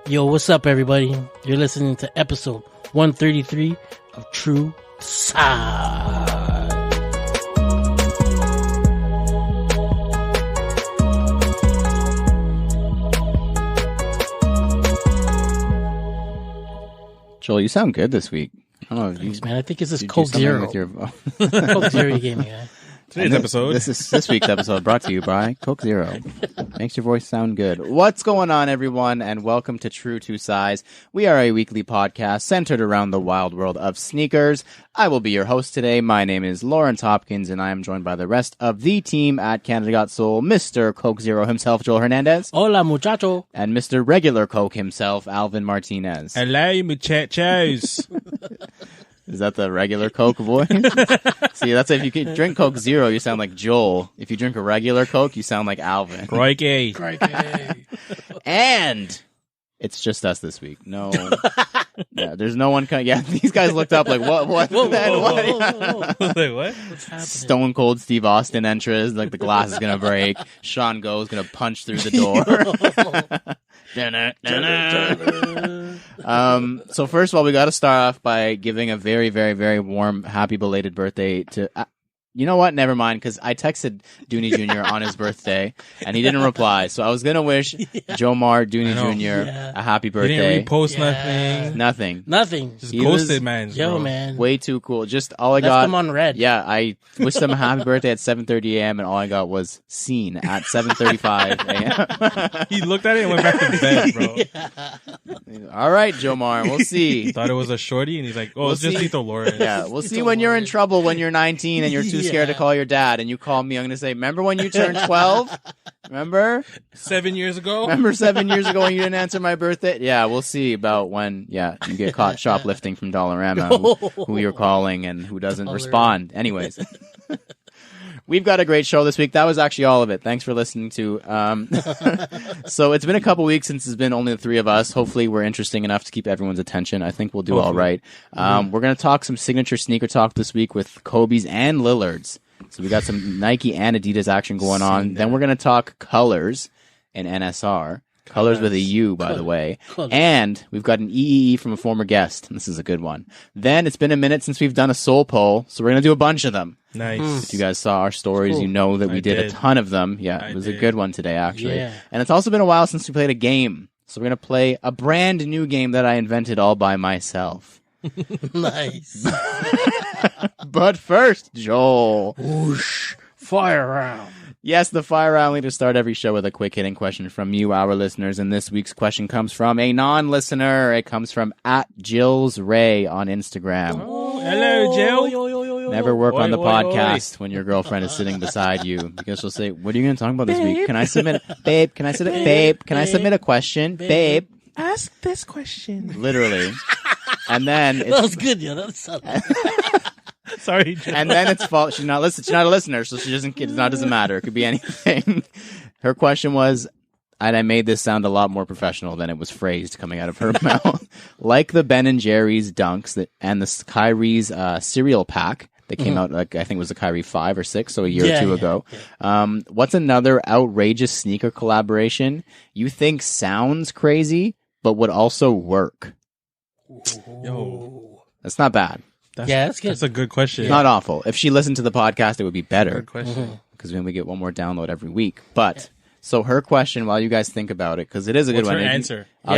Yo, what's up, everybody? You're listening to episode 133 of True Side. Joel, you sound good this week. I don't know if Thanks, man. I think it's this you Coke do something Zero. with your Coke Zero you gave me, man. Today's episode. This week's episode brought to you by Coke Zero. Makes your voice sound good. What's going on, everyone, and welcome to True Two Size. We are a weekly podcast centered around the wild world of sneakers. I will be your host today. My name is Lawrence Hopkins, and I am joined by the rest of the team at Canada Got Soul, Mr. Coke Zero himself, Joel Hernandez. Hola, muchacho. And Mr. Regular Coke himself, Alvin Martinez. Hello, muchachos. Is that the regular Coke voice? See, that's if you can drink Coke Zero, you sound like Joel. If you drink a regular Coke, you sound like Alvin. Crikey. And it's just us this week. No, yeah, there's no one. Yeah, these guys looked up like what? Whoa. Wait, what? What's happening? Stone Cold Steve Austin entrance, like the glass is gonna break. Sean Go is gonna punch through the door. So first of all, we got to start off by giving a very, very, very warm, happy belated birthday to. You know what? Never mind, because I texted Dooney Jr. on his birthday, and he didn't reply. So I was gonna wish Jomar Dooney Jr. a happy birthday. He didn't repost Nothing. Nothing. Just He ghosted, was- man. Yo, bro. man. Way too cool. Just all I Left got. them on red. Yeah, I wished them a happy birthday at 7:30 a.m. and all I got was seen at 7:35 a.m. He looked at it and went back to bed, bro. All right, Jomar, we'll see. Thought it was a shorty, and he's like, "Oh, We'll it's just see. Lethal Lawrence." Yeah, we'll see Don't when you're in worry. trouble when you're 19 and you're too scared to call your dad and you call me. I'm going to say, remember when you turned 12? Remember? 7 years ago. Remember 7 years ago when you didn't answer my birthday? Yeah, we'll see about when, you get caught shoplifting from Dollarama, who you're calling and who doesn't respond. Anyways. We've got a great show this week. That was actually all of it. Thanks for listening to. So it's been a couple weeks since it's been only the three of us. Hopefully we're interesting enough to keep everyone's attention. I think we'll do all right. We're going to talk some signature sneaker talk this week with Kobe's and Lillard's. So we got some Nike and Adidas action going on. Then we're going to talk colors and NSR. Colors with a U, by the way. Colors. And we've got an EEE from a former guest. This is a good one. Then it's been a minute since we've done a soul poll, so we're going to do a bunch of them. Nice. If you guys saw our stories, Cool. you know that we I did a did. ton of them. Yeah, I it was a did. good one today, actually. Yeah. And it's also been a while since we played a game. So we're going to play a brand new game that I invented all by myself. Nice. But first, Joel. Whoosh. Fire round. Yes, the fire round. We to start every show with a quick hitting question from you, our listeners. And this week's question comes from a non-listener. It comes from @JillsRay on Instagram. Oh, hello, Jill. Yo. Never work on the Oi, oi, podcast when your girlfriend is sitting beside you because she'll say, "What are you going to talk about this week? Can I submit, babe? Can I submit, babe? Can I submit a question, babe?" Ask this question. Literally, and then That was it's good, yo. That was solid. Sorry, Jill. and then it's fault. She's not listen. She's not a listener, so she doesn't. It doesn't matter. It could be anything. Her question was, and I made this sound a lot more professional than it was phrased coming out of her mouth. Like the Ben and Jerry's Dunks and the Kyrie's cereal pack that came out, like I think it was the Kyrie 5 or 6, so a year or two ago. What's another outrageous sneaker collaboration you think sounds crazy but would also work? Yo, That's not bad. That's good. That's a good question. Not awful. If she listened to the podcast, it would be better. Good question. Because then we get one more download every week. But so her question, while you guys think about it, because it is a good What's one. her And answer? I'll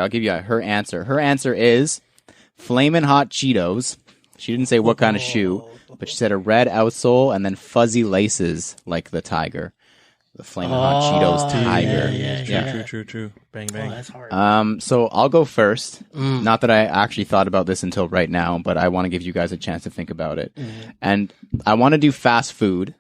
give you her answer. Her answer is Flamin' Hot Cheetos. She didn't say what kind of shoe, but she said a red outsole and then fuzzy laces like the tiger. The Flamin' Hot Cheetos tiger. Yeah. True. Bang, Oh, bang. that's hard. So I'll go first. Not that I actually thought about this until right now, but I want to give you guys a chance to think about it. And I want to do fast food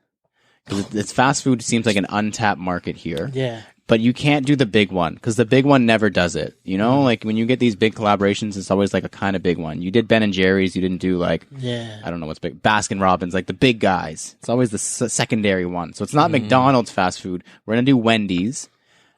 because it's fast food seems like an untapped market here. Yeah. But you can't do the big one because the big one never does it. You know, like when you get these big collaborations, it's always like a kind of big one. You did Ben and Jerry's. You didn't do like, Yeah. I don't know what's big, Baskin Robbins, like the big guys. It's always the secondary one. So it's not McDonald's fast food. We're going to do Wendy's.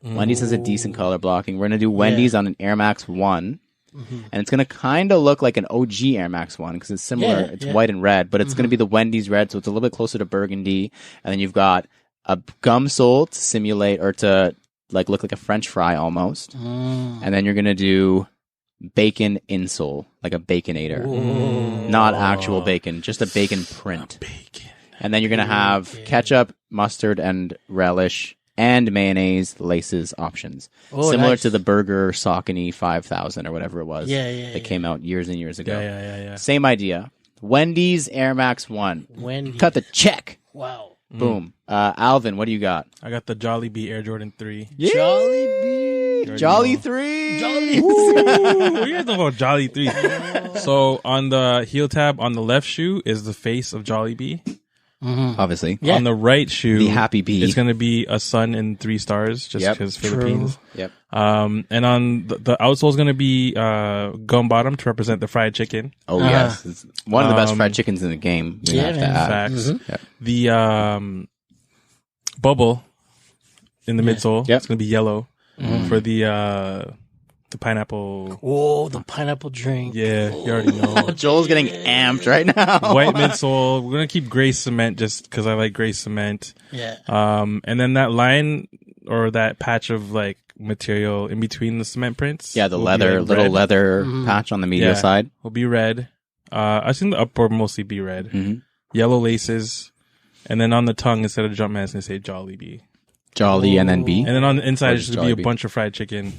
Wendy's has a decent color blocking. We're going to do Wendy's on an Air Max 1. And it's going to kind of look like an OG Air Max 1 because it's similar. Yeah, it's yeah. white and red, but it's going to be the Wendy's red. So it's a little bit closer to burgundy. And then you've got a gum sole to simulate or to like look like a French fry almost. Mm. And then you're going to do bacon insole, like a baconator. Not actual bacon, just a bacon print. Bacon. And then you're going to have ketchup, mustard, and relish, and mayonnaise, laces options. Similar nice. to the Burger Saucony 5000 or whatever it was Yeah. that came out years and years ago. Yeah. Same idea. Wendy's Air Max 1. Wendy's. Cut the check. Wow. Boom. Alvin, what do you got? I got the Jollibee Air Jordan 3. Jollibee. Jolly 3. Ooh, you guys know about Jolly 3. So on the heel tab on the left shoe is the face of Jollibee. Obviously. Yeah. On the right shoe, The happy bee. it's going to be a sun and 3 stars just Yep. because Philippines. Yep. And on the outsole is going to be gum bottom to represent the fried chicken. Oh, yes. It's one of the best fried chickens in the game. We have to man. add. Facts. Yep. The bubble in the midsole, Yep. it's going to be yellow for the pineapple. Whoa, the pineapple drink. Yeah, you already know. Joel's getting amped right now. White midsole. We're going to keep gray cement just because I like gray cement. Yeah. And then that line or that patch of like material in between the cement prints. Yeah, the will be, leather, like, little red. leather patch on the medial Yeah. side. Will be red. I've seen the upper mostly be red. Mhm. Yellow laces. And then on the tongue, instead of Jumpman, it's going to say Jollibee. Jolly and then B. And then on the inside, Or it's just going to be a Jollibee. bunch of fried chicken.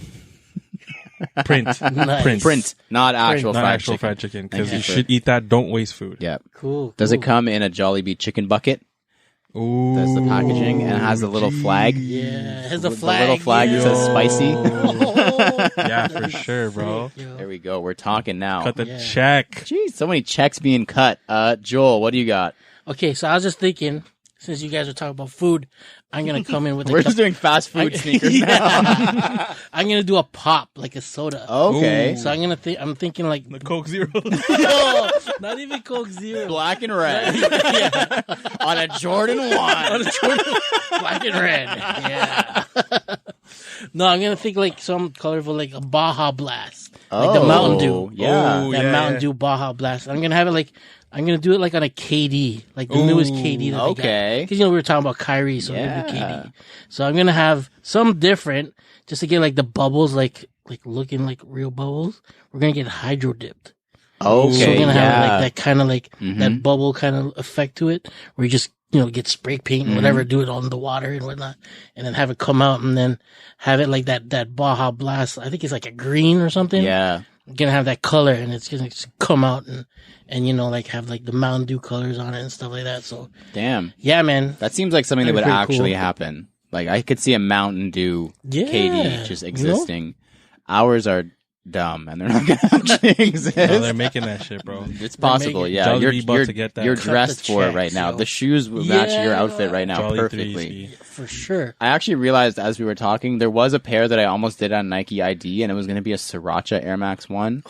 Print. Nice. Print, not actual Not fried actual chicken. fried chicken. Because Thank you you for- should eat that. Don't waste food. Yeah. Cool. Does it come in a Jollibee chicken bucket? Ooh. That's the packaging and it has a little flag. Yeah. It has a The flag. little flag that says spicy. Yeah, for sure, bro. There we go. We're talking now. Cut the Yeah. check. Jeez, so many checks being cut. Joel, what do you got? Okay, so I was just thinking, since you guys are talking about food, I'm gonna come in with We're a just doing fast food sneakers now. I'm gonna do a pop, like a soda. Okay. So I'm thinking like The Coke Zero. no, not even Coke Zero. Black and red Yeah. on a Jordan 1. Black and red. Yeah. No, I'm gonna think like some colorful, like a Baja Blast, like the Mountain Dew. Yeah. Oh, That yeah, Mountain yeah. Dew Baja Blast. I'm gonna have it like I'm gonna do it like on a KD, like the newest KD. That okay. Because we were talking about Kyrie, so Yeah. maybe KD. So I'm gonna have some different, just to get like the bubbles, like looking like real bubbles. We're gonna get hydro dipped. Okay. So we're gonna have yeah. like that kind of like Mhm. that bubble kind of effect to it, where you just get spray paint and whatever, do it on the water and whatnot, and then have it come out, and then have it like that Baja Blast. I think it's like a green or something. Yeah. Gonna have that color, and it's gonna just come out and like have like the Mountain Dew colors on it and stuff like that. So Damn. yeah, man. That seems like something that would That'd be pretty actually cool. happen. Like I could see a Mountain Dew Yeah. KD just You know? existing. Ours are dumb and they're not going to actually exist. No, they're making that shit, bro. It's possible, making- yeah. Jollibee about to get that. You're Cut dressed the for it checks, right now. yo. The shoes would match your Yeah. outfit right now Jolly perfectly. 3s. For sure. I actually realized as we were talking, there was a pair that I almost did on Nike ID, and it was going to be a Sriracha Air Max 1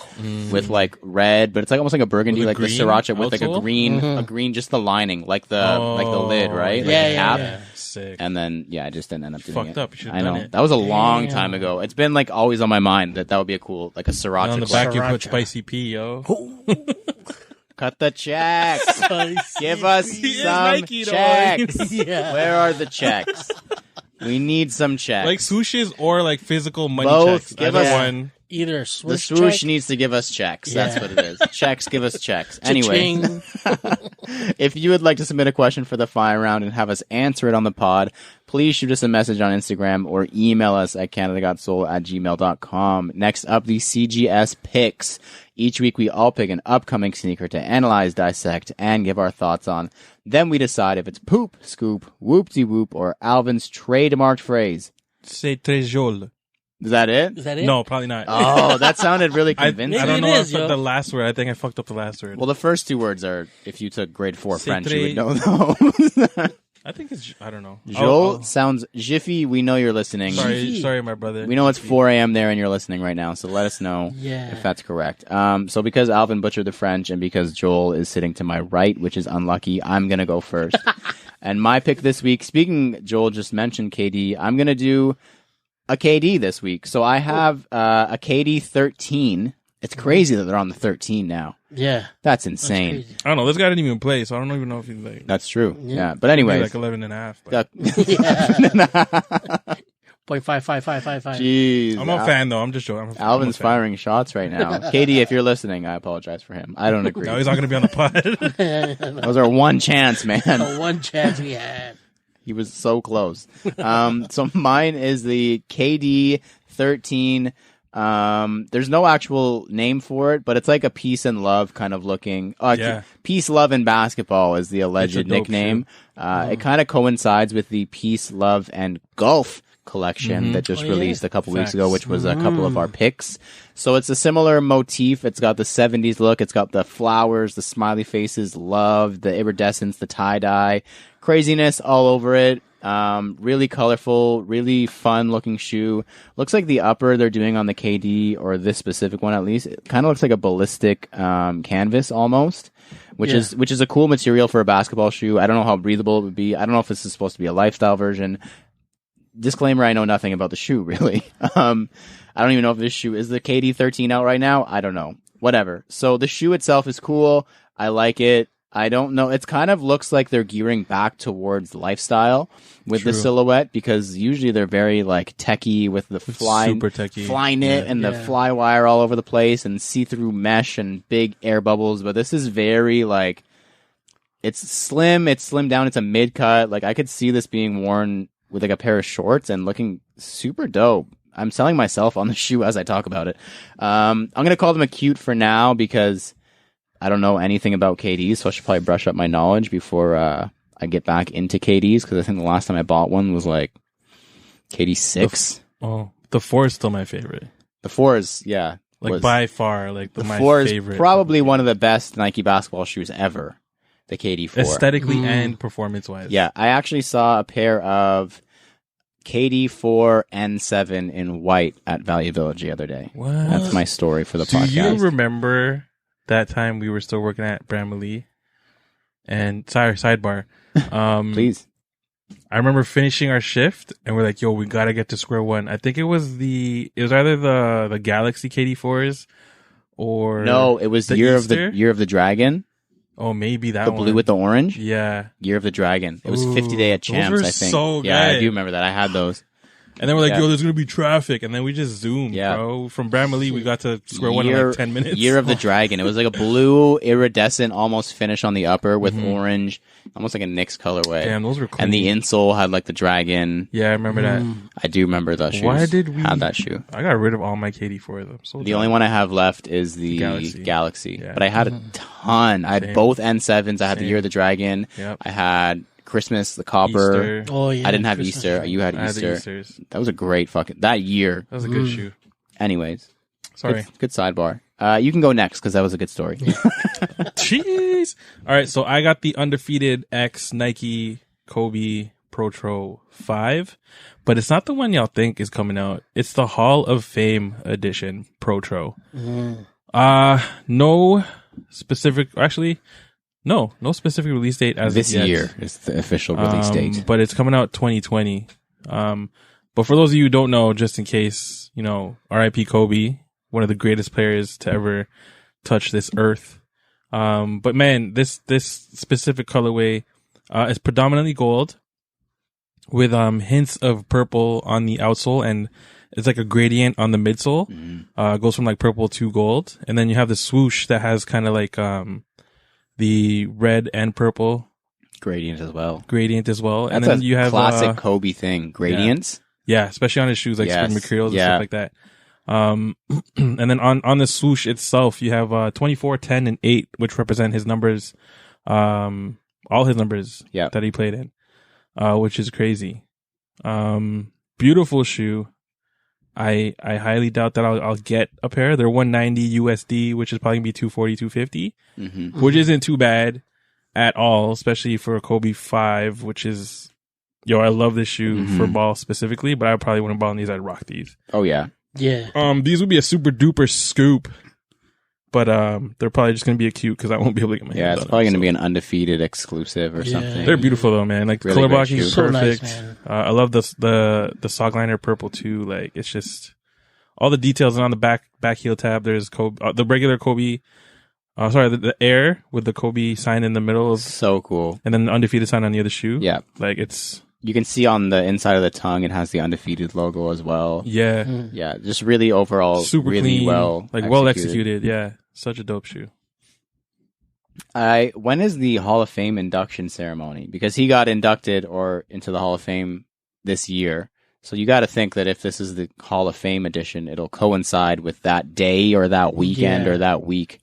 with like red, but it's like almost like a burgundy, With a like the green Sriracha with like a outsole? green, just the lining, like the lid, right? Like Yeah, the yeah, cap. yeah. Sick. And then, yeah, I just didn't end up doing Fucked it. up. You should've I know. done it. That was a long Damn. time ago. It's been like always on my mind that would be a cool, like a And Sriracha. on the back, you put Sriracha. spicy pea, yo. Cut the checks. Give us He is some Nike, though. checks. Yeah. Where are the checks? We need some checks. Like swooshes or like physical money Both. checks. Give Either us- one. Either a the swoosh, swoosh check, needs to give us checks. That's Yeah. what it is. Checks give us checks. Anyway, cha-ching. if you would like to submit a question for the fire round and have us answer it on the pod, please shoot us a message on Instagram or email us at canadagotsole@gmail.com. Next up, the CGS picks. Each week we all pick an upcoming sneaker to analyze, dissect, and give our thoughts on. Then we decide if it's poop, scoop, whoop-de-whoop, or Alvin's trademarked phrase. C'est très joli. Is that it? Is that it? No, probably not. Oh, that sounded really I convincing. don't know Maybe it if is, yo. the last word. I think I fucked up the last word. Well, the first two words are, if you took grade 4 C'est French, très- you would know those. I think it's. I don't know. Joel sounds jiffy. We know you're listening. Sorry, my brother. We know it's 4 a.m. there and you're listening right now, so let us know Yeah. if that's correct. So because Alvin butchered the French and because Joel is sitting to my right, which is unlucky, I'm going to go first. And my pick this week, speaking, Joel just mentioned KD, I'm going to do a KD this week. So I have a KD 13. It's crazy that they're on the 13 now. Yeah. That's insane. Crazy. I don't know. This guy didn't even play, so I don't even know if he's like. That's true. Yeah. Yeah. But Maybe anyway. like 11 and a half. But Yeah. .55555. Jeez. I'm a fan though. I'm just joking. Alvin's firing shots right now. KD, if you're listening, I apologize for him. I don't agree. No, he's not going to be on the pod. Those are one chance, man. The one chance we had. He was so close. So mine is the KD 13. There's no actual name for it, but it's like a peace and love kind of looking. Peace, love, and basketball is the alleged nickname. It kind of coincides with the peace, love, and golf collection that just released a couple weeks ago, which was a couple of our picks. So it's a similar motif. It's got the 70s look. It's got the flowers, the smiley faces, love, the iridescence, the tie-dye, craziness all over it. Really colorful, really fun looking shoe. Looks like the upper they're doing on the KD, or this specific one at least, it kind of looks like a ballistic canvas almost, which is a cool material for a basketball shoe. I don't know how breathable it would be. I don't know if this is supposed to be a lifestyle version. Disclaimer, I know nothing about the shoe, really. I don't even know if this shoe is the KD 13 out right now. I don't know. Whatever. So the shoe itself is cool. I like it. I don't know. It kind of looks like they're gearing back towards lifestyle with the silhouette, because usually they're very like techie with the super techie. fly knit and the fly wire all over the place and see-through mesh and big air bubbles. But this is very like, it's slim. It's slimmed down. It's a mid cut. Like I could see this being worn with like a pair of shorts and looking super dope. I'm selling myself on the shoe as I talk about it. I'm going to call them a cute for now because I don't know anything about KDs, so I should probably brush up my knowledge before I get back into KDs, because I think the last time I bought one was like KD 6. The 4 is still my favorite. The 4 is, yeah. Like by far, like the my 4 favorite. is probably one of the best Nike basketball shoes ever. The KD 4. Aesthetically and performance-wise. Yeah, I actually saw a pair of KD 4 N7 in white at Value Village the other day. What? That's my story for the podcast. Do you remember that time we were still working at Bramley? And sidebar. Please. I remember finishing our shift and we're like, yo, we gotta get to square one. I think it was either the Galaxy KD4s or no, it was the Year of the Dragon. Oh, maybe that the one. blue with the orange. Yeah, Year of the Dragon. It was 50 Day at Champs. Those were I think. so good. Yeah, I do remember that. I had those. And then we're like, yo, there's gonna be traffic, and then we just zoomed, Yeah. bro. From Bramley, we got to square one in like 10 minutes. Year of the Dragon. It was like a blue iridescent almost finish on the upper with orange, almost like a Knicks colorway. Damn, those were cool. And the insole had like the dragon. Yeah, I remember that. I do remember those shoes. Why did we have that shoe? I got rid of all my KD4s. I'm so The only one I have left is the Galaxy. Yeah. But I had a ton. I had both N7s. I had the Year of the Dragon. Yep. I had Christmas, the Copper. Easter. Oh yeah. I didn't have Christmas. Easter. You had I had the Easter. Easters. That was a great that year. That was a good shoe. Anyways. Sorry. Good sidebar. You can go next because that was a good story. Jeez. All right, so I got the undefeated X Nike Kobe Protro 5, but it's not the one y'all think is coming out. It's the Hall of Fame edition Protro. No specific release date as this of yet. year is the official release date. But it's coming out 2020. But for those of you who don't know, just in case, R.I.P. Kobe, one of the greatest players to ever touch this earth. But man, this specific colorway is predominantly gold with hints of purple on the outsole, and it's like a gradient on the midsole. It goes from like purple to gold, and then you have the swoosh that has kind of like the red and purple gradient as well. And then you have classic Kobe thing, gradients. Yeah, especially on his shoes, like spring materials and stuff like that. And then on the swoosh itself, you have 24, 10, and 8, which represent his numbers, all his numbers that he played in, which is crazy. Beautiful shoe. I highly doubt that I'll get a pair. They're $190 USD, which is probably gonna be $240, $250, which isn't too bad at all, especially for a Kobe 5, which is, I love this shoe for ball specifically, but I probably wouldn't ball in these. I'd rock these. Oh yeah. Yeah. These would be a super duper scoop, but they're probably just gonna be a cute because I won't be able to get my hands on them. It's probably gonna be an undefeated exclusive or something. They're beautiful though, man. Like the Really color great blocking is shoe. So perfect. nice, man. I love the sock liner purple too. Like it's just all the details. And on the back heel tab, there's Kobe, the regular Kobe. The Air with the Kobe sign in the middle. So cool. And then the undefeated sign on the other shoe. Yeah. Like it's You can see on the inside of the tongue, it has the Undefeated logo as well. Yeah. Yeah, just really overall, super really clean, well executed. Yeah, such a dope shoe. When is the Hall of Fame induction ceremony? Because he got inducted into the Hall of Fame this year. So you got to think that if this is the Hall of Fame edition, it'll coincide with that day or that weekend or that week,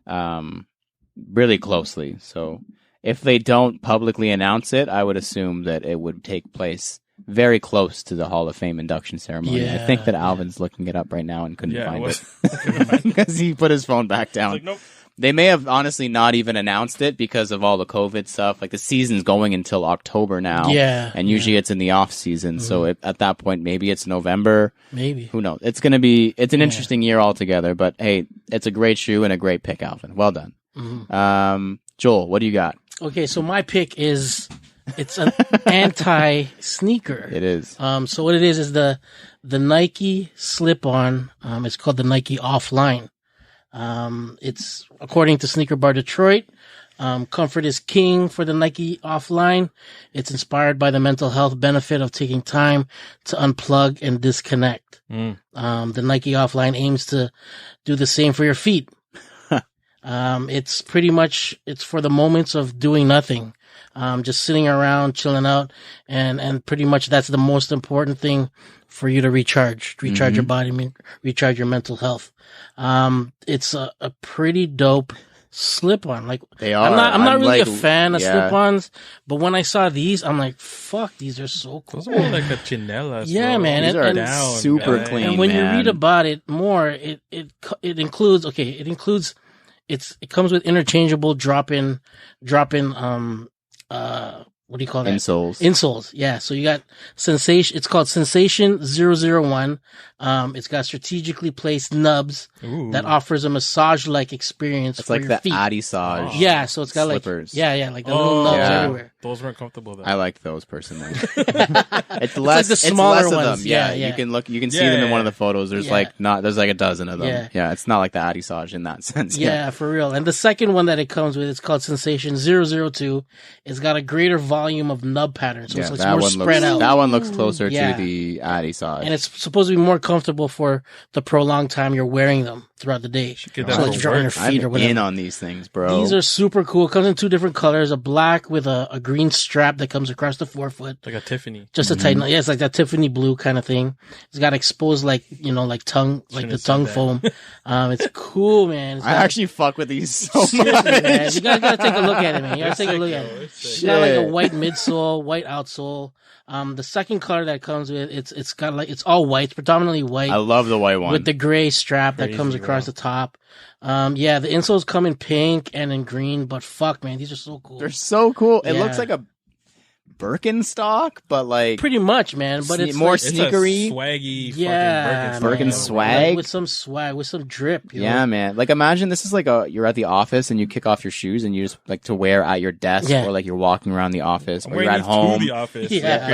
really closely. So if they don't publicly announce it, I would assume that it would take place very close to the Hall of Fame induction ceremony. Yeah. I think that Alvin's looking it up right now and couldn't find it because he put his phone back down. Like, nope. They may have honestly not even announced it because of all the COVID stuff. Like the season's going until October now. Yeah. And usually it's in the off season. So at that point, maybe it's November. Maybe. Who knows? It's an interesting year altogether, but hey, it's a great shoe and a great pick, Alvin. Well done. Joel, what do you got? Okay. So my pick it's an anti-sneaker. It is. So what it is the Nike slip-on. It's called the Nike Offline. It's according to Sneaker Bar Detroit. Comfort is king for the Nike Offline. It's inspired by the mental health benefit of taking time to unplug and disconnect. The Nike Offline aims to do the same for your feet. It's pretty much, it's for the moments of doing nothing. Just sitting around, chilling out, and pretty much that's the most important thing for you to recharge your body, recharge your mental health. It's a pretty dope slip-on. Like they are. I'm not really a fan of slip-ons, but when I saw these, I'm like, fuck, these are so cool. Those are more like the chinelas. Yeah, man. These are super clean. And when you read about it more, it includes, it comes with interchangeable drop-in, what do you call that? Insoles. Yeah. So you got Sensation. It's called Sensation 001. It's got strategically placed nubs that offers a massage-like experience for your feet. It's like the Adidas. Yeah. So it's got slippers. like the little nubs everywhere. Those weren't comfortable though. I like those personally. It's like the smaller ones. Of them. Yeah. You can see them in one of the photos. There's like a dozen of them. Yeah. It's not like the Adidas in that sense. Yeah, for real. And the second one that it comes with, it's called Sensation 002. It's got a greater volume of nub pattern, so it's more spread out. That one looks closer to the Adidas. And it's supposed to be more comfortable for the prolonged time you're wearing them throughout the day. So like you're on your feet or whatever. I'm in on these things, bro. These are super cool. It comes in two different colors, a black with a green strap that comes across the forefoot. Like a Tiffany. Just a tight, it's like that Tiffany blue kind of thing. It's got exposed tongue, like the tongue foam. It's cool, man. I actually fuck with these so much. Man. You gotta take a look at it, man. You gotta take a look at it. It's got like a white midsole, white outsole. The second color that comes with it's got it's all white, it's predominantly white. I love the white one with the gray strap that comes across the top. The insoles come in pink and in green, but fuck, man, these are so cool. They're so cool. It looks like a Birkenstock, but like pretty much, man. But it's more like, sneakery, swaggy, Birken swag, with some swag, with some drip. Yeah, man. Like imagine this is like you're at the office and you kick off your shoes and you just like to wear at your desk or like you're walking around the office or you're at home. To the office. Yeah,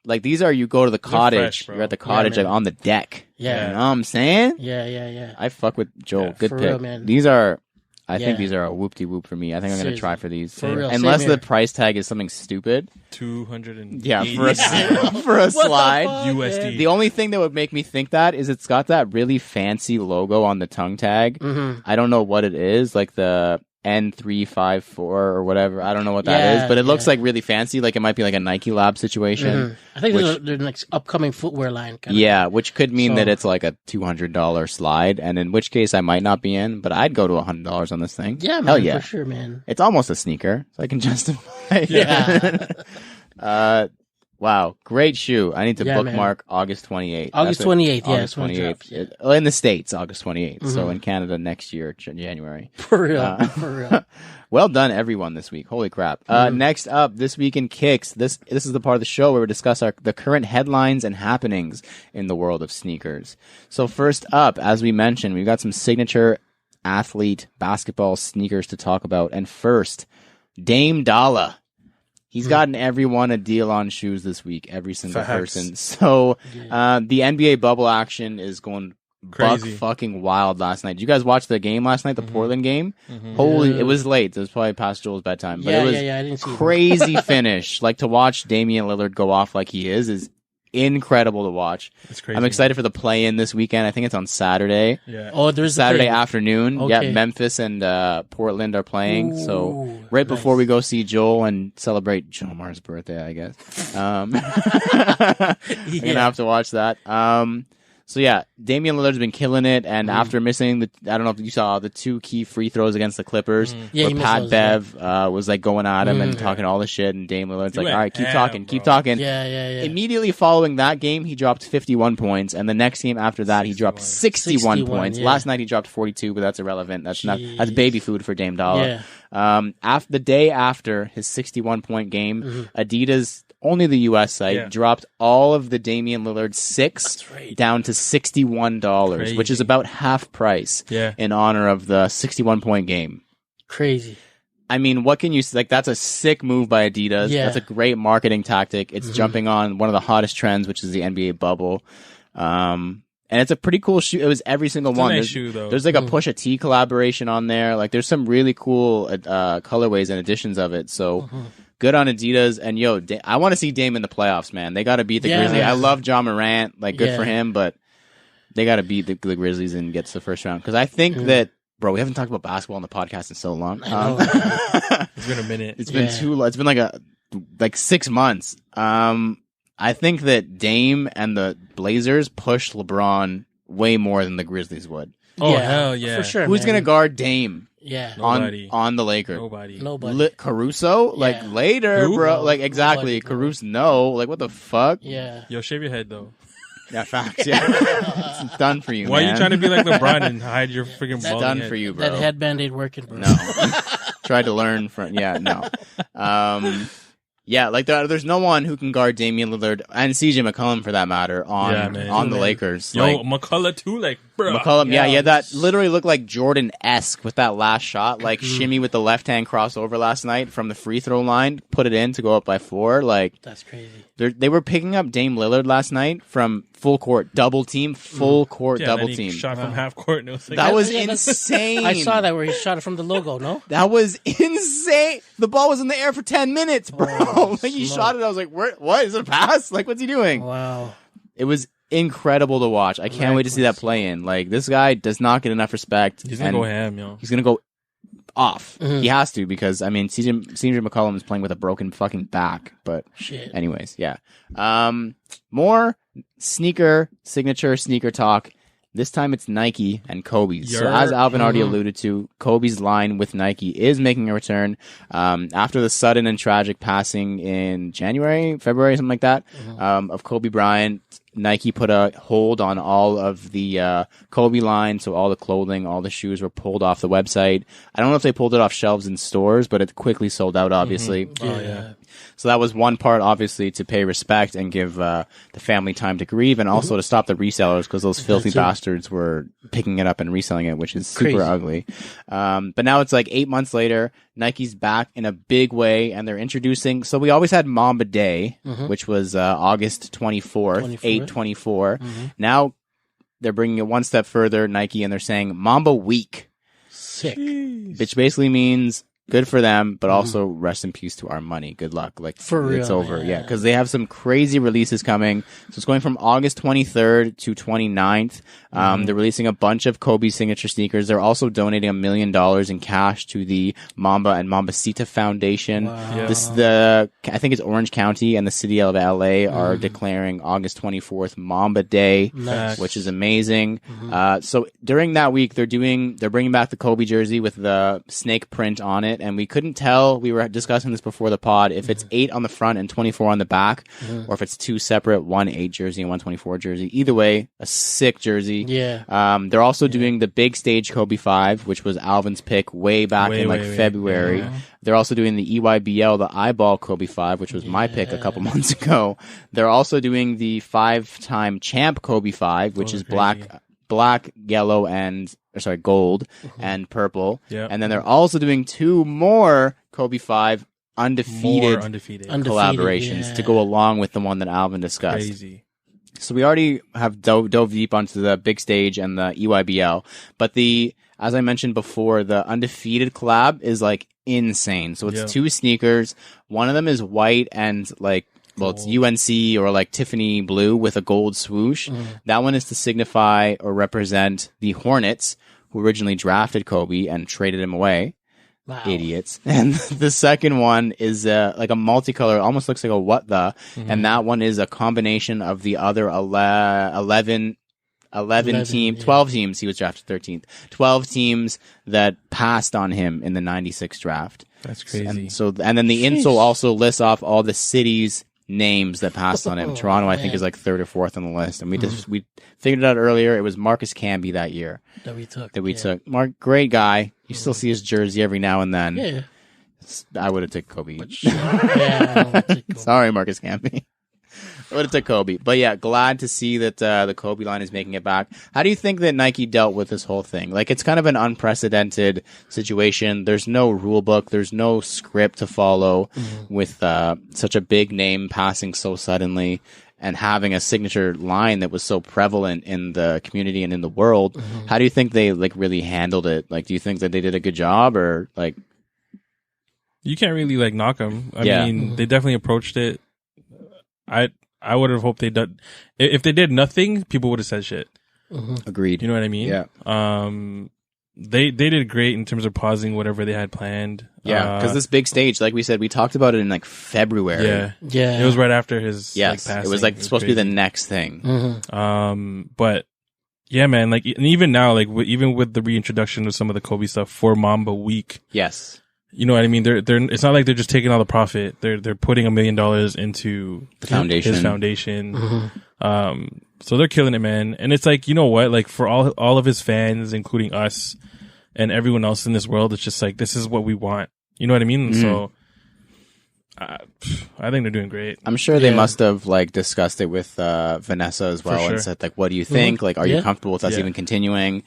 like these are you go to the cottage. You're at the cottage like on the deck. Yeah, you know what I'm saying? Yeah. I fuck with Joel. Good pick. Real, man. These are. I think these are a whoop-de-whoop for me. I think I'm going to try for these. For real. Unless the price tag is something stupid. $280. For a slide. USD. The only thing that would make me think that is it's got that really fancy logo on the tongue tag. I don't know what it is, like the N354 or whatever. I don't know what that is, but it looks like really fancy. Like it might be like a Nike Lab situation. I think they're next upcoming footwear line. Which could mean that it's like a $200 slide, and in which case I might not be in, but I'd go to $100 on this thing. Yeah, man, hell yeah, for sure, man. It's almost a sneaker, so I can justify. Wow, great shoe. I need to bookmark August 28th. August 28th, August 28th. In the States, August 28th. So in Canada next year, January. For real. Well done, everyone, this week. Holy crap. Next up, This Week in Kicks. This is the part of the show where we discuss the current headlines and happenings in the world of sneakers. So first up, as we mentioned, we've got some signature athlete basketball sneakers to talk about. And first, Dame Dollar. He's gotten everyone a deal on shoes this week, every single person. So the NBA bubble action is going buck fucking wild last night. Did you guys watch the game last night, the Portland game? Holy, it was late. It was probably past Joel's bedtime. But it was I didn't see crazy finish. Like, to watch Damian Lillard go off like he is incredible to watch. It's crazy. I'm excited for the play-in this weekend. I think it's on Saturday. Yeah. Oh, there's Saturday afternoon. Okay. Yeah, Memphis and Portland are playing. Ooh, so right before we go see Joel and celebrate Jomar's birthday, I guess. I'm gonna have to watch that. So yeah, Damian Lillard's been killing it, and after missing I don't know if you saw the 2 key free throws against the Clippers, where Pat Bev was like going at him and talking all the shit, and Dame Lillard's like, all right, keep talking. Yeah. Immediately following that game, he dropped 51 points, and the next game after that, he dropped 61 points. Yeah. Last night he dropped 42, but that's irrelevant. That's baby food for Dame Dollar. Yeah. After the day after his 61-point game, Adidas, only the U.S. site, dropped all of the Damian Lillard 6 down to $61, which is about half price in honor of the 61-point game. Crazy. I mean, what can you say? Like, that's a sick move by Adidas. Yeah. That's a great marketing tactic. It's jumping on one of the hottest trends, which is the NBA bubble. And it's a pretty cool shoe. It was every single one. Nice shoe, though. There's like a Pusha T collaboration on there. Like, there's some really cool colorways and editions of it. So good on Adidas. And yo, I want to see Dame in the playoffs, man. They got to beat the Grizzlies. I love John Morant. Like, good for him, but they got to beat the Grizzlies and get to the first round. Because I think that, bro, we haven't talked about basketball on the podcast in so long. It's been a minute. It's been it's been like 6 months. I think that Dame and the Blazers pushed LeBron way more than the Grizzlies would. Oh, hell yeah. For sure. Who's going to guard Dame? Yeah. On the Lakers? Nobody. Caruso? Like, later, bro. Like, exactly. Caruso, no. Like, what the fuck? Yeah. Yo, shave your head, though. Yeah, facts. Yeah. It's done for you, Why man. are you trying to be like LeBron and hide your freaking ball? It's done for you, bro. That headband ain't working, bro. No. Tried to learn from... Yeah, no. Yeah, like there's no one who can guard Damian Lillard and CJ McCollum for that matter on the Lakers. Yo, like, McCullough too, like bro. McCollum, yeah, that literally looked like Jordan-esque with that last shot, like shimmy with the left hand crossover last night from the free throw line, put it in to go up by 4. Like, that's crazy. They were picking up Dame Lillard last night from full court double team, double team. Shot from half court. And it was like, that was insane. I saw that where he shot it from the logo. No, that was insane. The ball was in the air for 10 minutes, bro. Oh, like, he shot it. I was like, what is it, a pass? Like, what's he doing? Wow. It was incredible to watch. I can't wait to see that play in. Like, this guy does not get enough respect. He's gonna go ham, yo. He's gonna go off. He has to, because I mean, CJ McCollum is playing with a broken fucking back. But anyways, yeah. More signature sneaker talk. This time it's Nike and Kobe's. So as Alvin already alluded to, Kobe's line with Nike is making a return. After the sudden and tragic passing in February, something like that, of Kobe Bryant, Nike put a hold on all of the Kobe line, so all the clothing, all the shoes were pulled off the website. I don't know if they pulled it off shelves in stores, but it quickly sold out, obviously. Oh, yeah. So that was one part, obviously, to pay respect and give the family time to grieve, and also to stop the resellers, because those filthy bastards were picking it up and reselling it, which is super ugly. But now it's like 8 months later, Nike's back in a big way, and they're introducing... So we always had Mamba Day, which was August 24th, 8/24. Now they're bringing it one step further, Nike, and they're saying Mamba Week. Sick. Which basically means... good for them, but also rest in peace to our money. Good luck. Like, for real, it's over. Yeah, because they have some crazy releases coming. So it's going from August 23rd to 29th. They're releasing a bunch of Kobe signature sneakers. They're also donating $1 million in cash to the Mamba and Mambacita Foundation. Wow. Yeah. I think it's Orange County and the city of LA are declaring August 24th Mamba Day, which is amazing. So during that week, they're bringing back the Kobe jersey with the snake print on it. And we couldn't tell, we were discussing this before the pod, if it's 8 on the front and 24 on the back, or if it's 2 separate, one 8 jersey and one 24 jersey. Either way, a sick jersey. Yeah. They're also doing the big stage Kobe 5, which was Alvin's pick way back in February. Yeah. They're also doing the EYBL, the eyeball Kobe 5, which was my pick a couple months ago. They're also doing the 5-time champ Kobe 5, which is black, yellow, and gold and purple. Yep. And then they're also doing 2 more Kobe 5 undefeated collaborations to go along with the one that Alvin discussed. Crazy. So we already have dove deep onto the big stage and the EYBL, but as I mentioned before, the undefeated collab is like insane. So it's 2 sneakers. One of them is white and like, well, it's UNC or like Tiffany blue with a gold swoosh. That one is to signify or represent the Hornets, who originally drafted Kobe and traded him away. Wow. Idiots. And the second one is like a multicolor, almost looks like a what the, and that one is a combination of the other 12 teams. He was drafted 13th. 12 teams that passed on him in the 96 draft. That's crazy. And then the insole also lists off all the cities' names that passed on him. Toronto, I think, is like 3rd or 4th on the list. And we figured it out earlier. It was Marcus Camby that year that we took. Mark, great guy. You still see his jersey every now and then. Yeah. I would have took Kobe. Yeah. Sorry, Marcus Camby. I would have took Kobe. But yeah, glad to see that the Kobe line is making it back. How do you think that Nike dealt with this whole thing? Like, it's kind of an unprecedented situation. There's no rule book. There's no script to follow with such a big name passing so suddenly and having a signature line that was so prevalent in the community and in the world. How do you think they like really handled it? Like, do you think that they did a good job, or like? You can't really like knock them. I mean, they definitely approached it. I would have hoped they did. If they did nothing, people would have said shit. Agreed. You know what I mean? Yeah. They did great in terms of pausing whatever they had planned. Yeah, because this big stage, like we said, we talked about it in like February. Yeah. It was right after his like, passing. It was like supposed to be the next thing. But yeah, man, like, and even now, like, even with the reintroduction of some of the Kobe stuff for Mamba Week. Yes. You know what I mean? They're it's not like they're just taking all the profit. They're putting $1 million into the foundation. His foundation. So they're killing it, man. And it's like, you know what? Like, for all of his fans, including us and everyone else in this world, it's just like, this is what we want. You know what I mean? So I think they're doing great. I'm sure they must have like discussed it with Vanessa as well and said like, what do you think? Like, are you comfortable with us even continuing?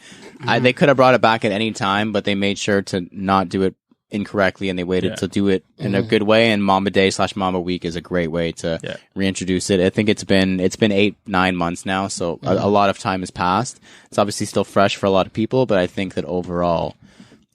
They could have brought it back at any time, but they made sure to not do it incorrectly, and they waited to do it in a good way. And Mamba Day / Mamba Week is a great way to reintroduce it. I think it's been 8-9 months now, so a lot of time has passed. It's obviously still fresh for a lot of people, but I think that overall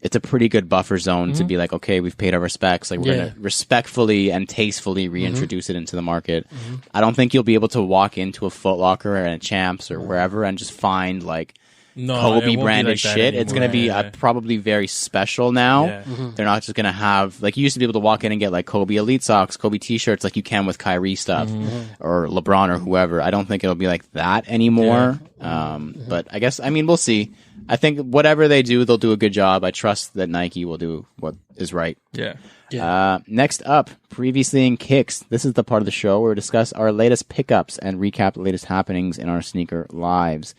it's a pretty good buffer zone to be like, okay, we've paid our respects. Like, we're gonna respectfully and tastefully reintroduce it into the market. I don't think you'll be able to walk into a Foot Locker and a Champs or wherever and just find like Kobe branded shit. It's going to be probably very special now. They're not just going to have, like, you used to be able to walk in and get like Kobe Elite socks, Kobe t-shirts like you can with Kyrie stuff or LeBron or whoever. I don't think it'll be like that anymore. But I guess, I mean, we'll see. I think whatever they do, they'll do a good job. I trust that Nike will do what is right. Next up, previously in Kicks. This is the part of the show where we discuss our latest pickups and recap the latest happenings in our sneaker lives.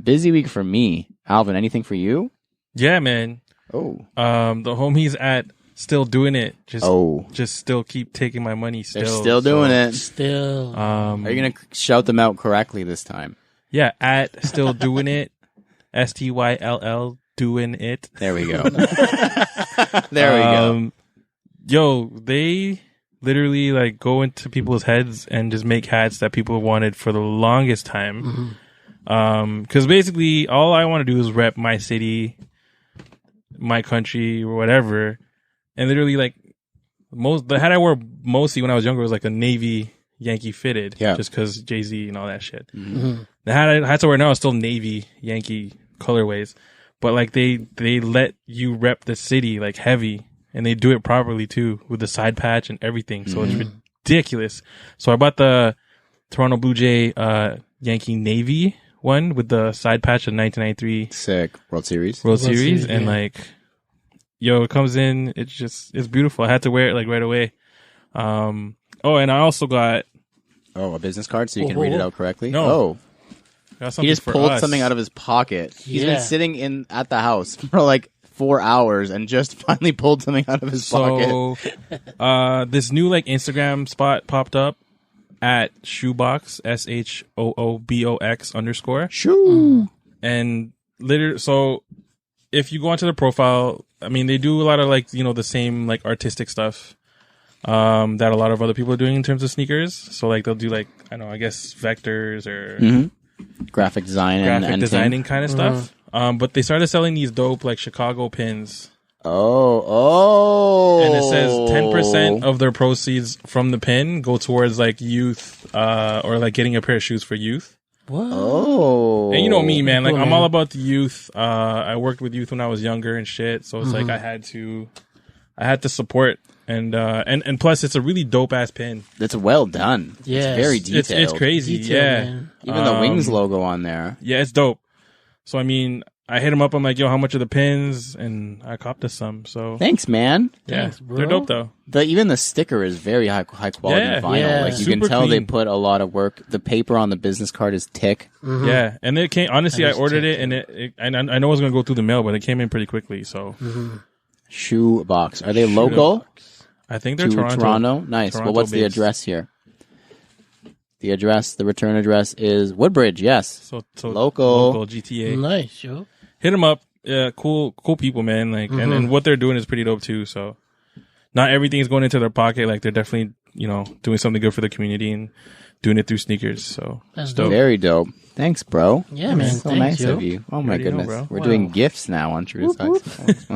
Busy week for me. Alvin, anything for you? Yeah, man. The homies at Still Doing It. Just still keep taking my money. They're still doing it. Still. Are you gonna shout them out correctly this time? Yeah, at Still Doing It. STYLL doing it. There we go. There we go. Yo, they literally like go into people's heads and just make hats that people wanted for the longest time. Because basically all I want to do is rep my city, my country, or whatever. And literally, like, the hat I wore mostly when I was younger was like a navy Yankee fitted, just because Jay-Z and all that shit. The hats I wear now is still navy Yankee colorways, but like they let you rep the city like heavy, and they do it properly too with the side patch and everything. So it's ridiculous. So I bought the Toronto Blue Jay Yankee navy one with the side patch of 1993 sick World Series, and like, yo, it comes in, it's beautiful. I had to wear it like right away. And I also got a business card so you can read it out correctly. He just pulled something out of his pocket. He's been sitting at the house for like 4 hours and just finally pulled something out of his pocket. This new like Instagram spot popped up at Shoebox, SHOOBOX_ Shoe. And literally, so if you go onto the profile, I mean, they do a lot of like, you know, the same like artistic stuff. that a lot of other people are doing in terms of sneakers. So like they'll do like, I don't know, I guess vectors or graphic design and designing kind of stuff. But they started selling these dope like Chicago pins. Oh. And it says 10% of their proceeds from the pin go towards like youth, or like getting a pair of shoes for youth. What? Oh. And you know me, man. Like I'm all about the youth. I worked with youth when I was younger and shit. So it's like I had to support. And plus it's a really dope ass pin. It's well done. Yeah. It's very detailed. It's crazy. Man. Even the Wings logo on there. Yeah, it's dope. So I mean, I hit him up. I'm like, yo, how much are the pins? And I copped us some. So thanks, man. Yeah, Thanks, bro. they're dope though. Even the sticker is very high quality vinyl. Yeah. Like you can Super tell they clean. put a lot of work. The paper on the business card is thick. Yeah, and it came. Honestly, I is ordered thick, it, and I know it was gonna go through the mail, but it came in pretty quickly. So Shoe box. Are they local I think they're to Toronto. Nice. Toronto Well, what's the based. address here? The return address is Woodbridge. Yes. So Local. GTA. Nice, yo. Hit them up. Yeah, cool people, man. Like, and what they're doing is pretty dope too. So, not everything's going into their pocket. Like, they're definitely, doing something good for the community and doing it through sneakers. So, That's it's dope. Very dope. Thanks, bro. Yeah, man. So Thanks, nice yo. of you. Oh my already know, goodness. bro. We're Wow. doing gifts now on True Sucks.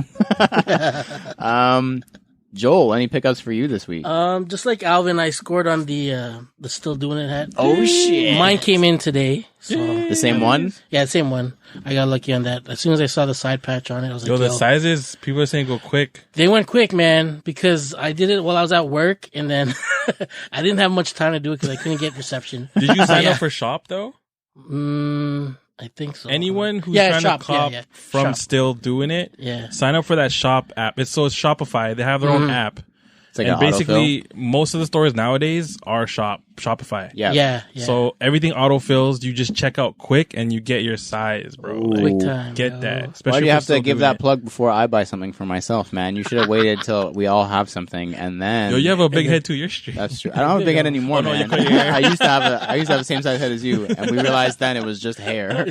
Joel, any pickups for you this week? Just like Alvin, I scored on the Still Doing It hat. Oh shit. Mine came in today. So The same one? yeah, same one. I got lucky on that. As soon as I saw the side patch on it, I was Yo, like, the sizes, people are saying go quick. They went quick, man, because I did it while I was at work, and then I didn't have much time to do it because I couldn't get reception. Did you sign Yeah. up for Shop though? I think so. Anyone who's Yeah, trying Shop, to cop yeah. from Shop. Still Doing It, Yeah. sign up for that Shop app. It's Shopify. They have their own app. It's like And an basically, most of the stores nowadays are Shopify. Yeah. Yeah. So everything autofills. You just check out quick and you get your size, bro. Ooh. Like, Quick time. get yo. that. Why Especially do you if have you're to still give doing that it. plug before I buy something for myself, man? You should have waited till we all have something and then. Yo, you have a big head too. You're straight. That's true. I don't have a big head anymore, Oh, no, man. you cut your hair. I used to have the same size head as you, and we realized then it was just hair.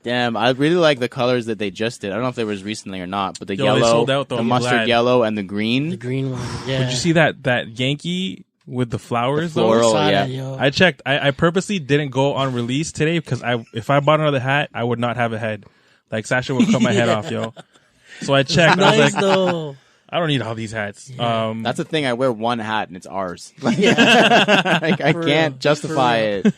Damn, I really like the colors that they just did. I don't know if they was recently or not, but the Yo, yellow, they sold out, though. the I'm mustard glad. yellow, and the green. The green one. Yeah. Did you see that Yankee with the flowers though? floral. Saw yeah. that, yo. I checked. I purposely didn't go on release today because if I bought another hat, I would not have a head. Like Sasha would cut my head off, yo. So I checked. I was Nice like, though. I don't need all these hats. That's the thing. I wear one hat, and it's ours. Like, I For can't real. justify it.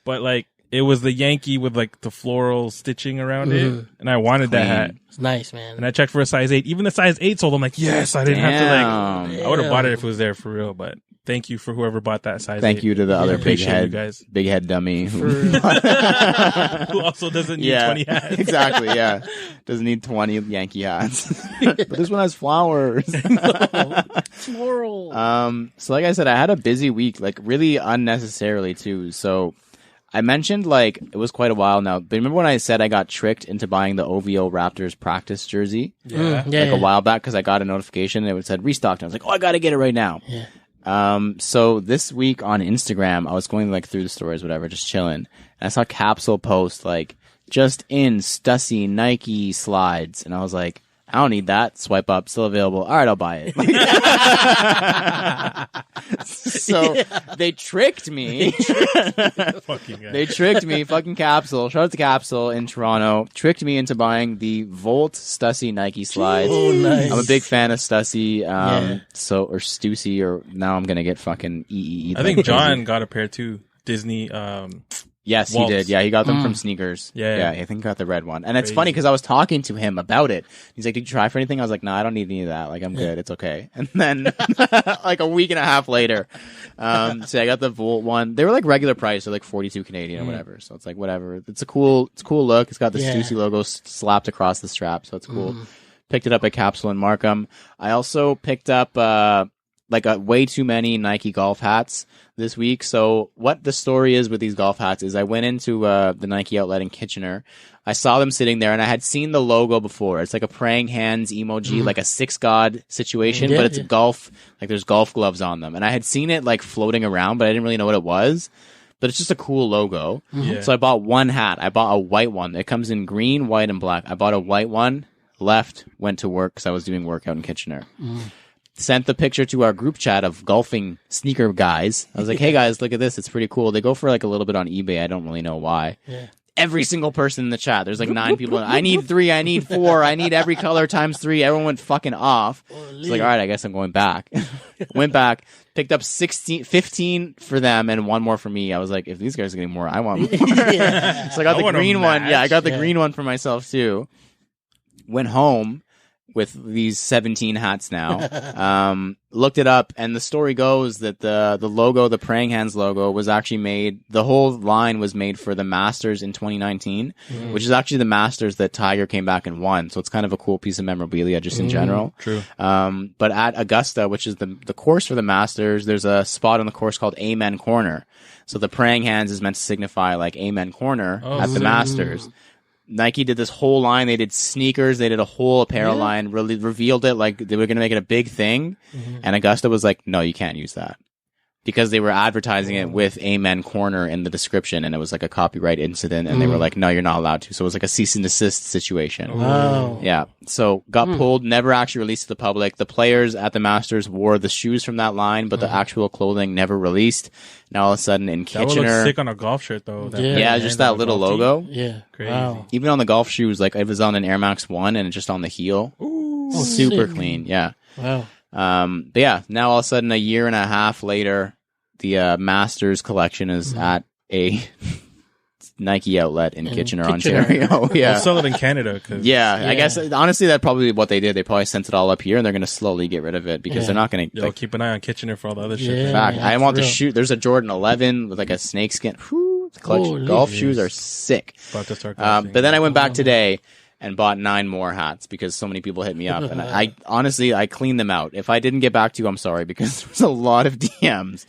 but like it was the Yankee with like the floral stitching around it, and I wanted that Clean. hat. It's nice, man. And I checked for a size 8. Even the size 8 sold. I'm like, yes, I didn't have to Damn. like. I would have bought it if it was there for real. But thank you for whoever bought that size. Thank 8. you to the other big Appreciate you head, guys. big head dummy. Who also doesn't need 20 hats. exactly. Yeah, doesn't need 20 Yankee hats. But this one has flowers. Floral. So like I said, I had a busy week, like really unnecessarily too. So I mentioned like it was quite a while now, but remember when I said I got tricked into buying the OVO Raptors practice jersey Yeah. yeah. a while back because I got a notification and it said restocked. And I was like, oh, I got to get it right now. Yeah. So this week on Instagram, I was going like through the stories, whatever, just chilling. And I saw Capsule post like just in Stussy Nike slides. And I was like, I don't need that. Swipe up, still available. All right, I'll buy it. So they tricked me. Fucking guy. They tricked me. Fucking Capsule. Shout out to Capsule in Toronto. Tricked me into buying the Volt Stussy Nike slides. Oh, nice. I'm a big fan of Stussy. Yeah. Or Stussy, or now I'm gonna get fucking EEE. I think John got a pair too. Disney. Yes, Waltz. he did. Yeah, he got them from Sneakers. Yeah. I think he got the red one. And it's Crazy. funny because I was talking to him about it. He's like, "Did you try for anything?" I was like, "No, I don't need any of that. Like, I'm good. It's okay." And then, like a week and a half later, so I got the Volt one. They were like regular price, so like 42 Canadian or whatever. So it's like whatever. It's a cool look. It's got the Yeah. Stussy logo slapped across the strap, so it's cool. Picked it up at Capsule in Markham. I also picked up like way too many Nike golf hats this week. So what the story is with these golf hats is I went into the Nike outlet in Kitchener. I saw them sitting there and I had seen the logo before. It's like a praying hands emoji, like a 6 god situation, Yeah, but it's yeah. golf, like there's golf gloves on them. And I had seen it like floating around, but I didn't really know what it was. But it's just a cool logo. Yeah. So I bought one hat. I bought a white one. It comes in green, white, and black. I bought a white one, left, went to work because I was doing work out in Kitchener. sent the picture to our group chat of golfing sneaker guys. I was like, hey guys, look at this. It's pretty cool. They go for like a little bit on eBay. I don't really know why. Yeah. Every single person in the chat. There's like 9 people. I need 3. I need 4. I need every color times 3. Everyone went fucking off. It's like, all right, I guess I'm going back. Went back, picked up 15 for them and 1 more for me. I was like, if these guys are getting more, I want more. So I got the green one. Yeah, I got the green one for myself too. Went home with these 17 hats now. Looked it up, and the story goes that the logo, the Praying Hands logo, was actually made, the whole line was made for the Masters in 2019, which is actually the Masters that Tiger came back and won. So it's kind of a cool piece of memorabilia just in general. True. But at Augusta, which is the course for the Masters, there's a spot on the course called Amen Corner. So the Praying Hands is meant to signify like Amen Corner at the Masters. Nike did this whole line. They did sneakers. They did a whole apparel line, really revealed it like they were going to make it a big thing. And Augusta was like, no, you can't use that. Because they were advertising it with Amen Corner in the description, and it was like a copyright incident, and they were like, no, you're not allowed to. So it was like a cease and desist situation. Wow. Yeah. So got pulled, never actually released to the public. The players at the Masters wore the shoes from that line, but the actual clothing never released. Now all of a sudden in That would Kitchener. look sick on a golf shirt though. Yeah, just that little logo. Yeah. Crazy. Wow. Even on the golf shoes, like it was on an Air Max 1 and just on the heel. Ooh. Super sick. clean. Yeah. Wow. But yeah, now all of a sudden a year and a half later, the Masters collection is at a Nike outlet in Kitchener, Ontario. Yeah. They'll sell it in Canada. I guess honestly that's probably what they did. They probably sent it all up here, and they're going to slowly get rid of it because they're not going to. Yo, keep an eye on Kitchener for all the other shit. Yeah. In fact, man, I want the real. shoe. There's a Jordan 11 with like a snakeskin. The collection. Golf shoes are sick. About to start But then I went back today and bought 9 more hats because so many people hit me up, and I honestly cleaned them out. If I didn't get back to you, I'm sorry, because there was a lot of DMs.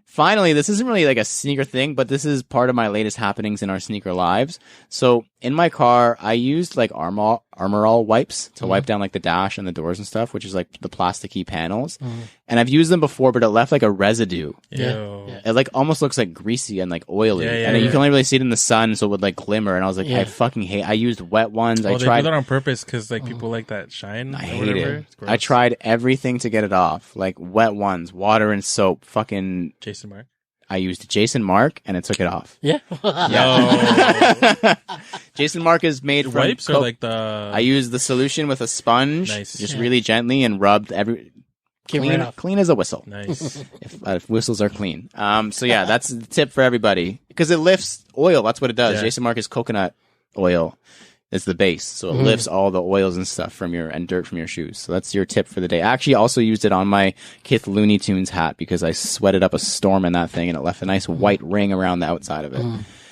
Finally, this isn't really like a sneaker thing, but this is part of my latest happenings in our sneaker lives. So in my car, I used like Armor All wipes to wipe down like the dash and the doors and stuff, which is like the plasticky panels. And I've used them before, but it left like a residue. Yo. It like almost looks like greasy and like oily, and you can only really see it in the sun, so it would like glimmer. And I was like, I fucking hate. I used wet ones. I They tried do that on purpose because like people like that shine. I or hate whatever. it. It's gross. I tried everything to get it off, like wet ones, water and soap. Fucking, Jason Mark. I used Jason Mark, and it took it off. Yeah. Yo. Jason Mark is made from Wipes or like the. I used the solution with a sponge, Nice. just really gently, and rubbed Came right off. clean as a whistle. Nice. If whistles are clean. So yeah, that's the tip for everybody because it lifts oil. That's what it does. Yeah. Jason Mark is coconut oil. It's the base, so it lifts all the oils and stuff from and dirt from your shoes. So that's your tip for the day. I actually also used it on my Kith Looney Tunes hat because I sweated up a storm in that thing, and it left a nice white ring around the outside of it.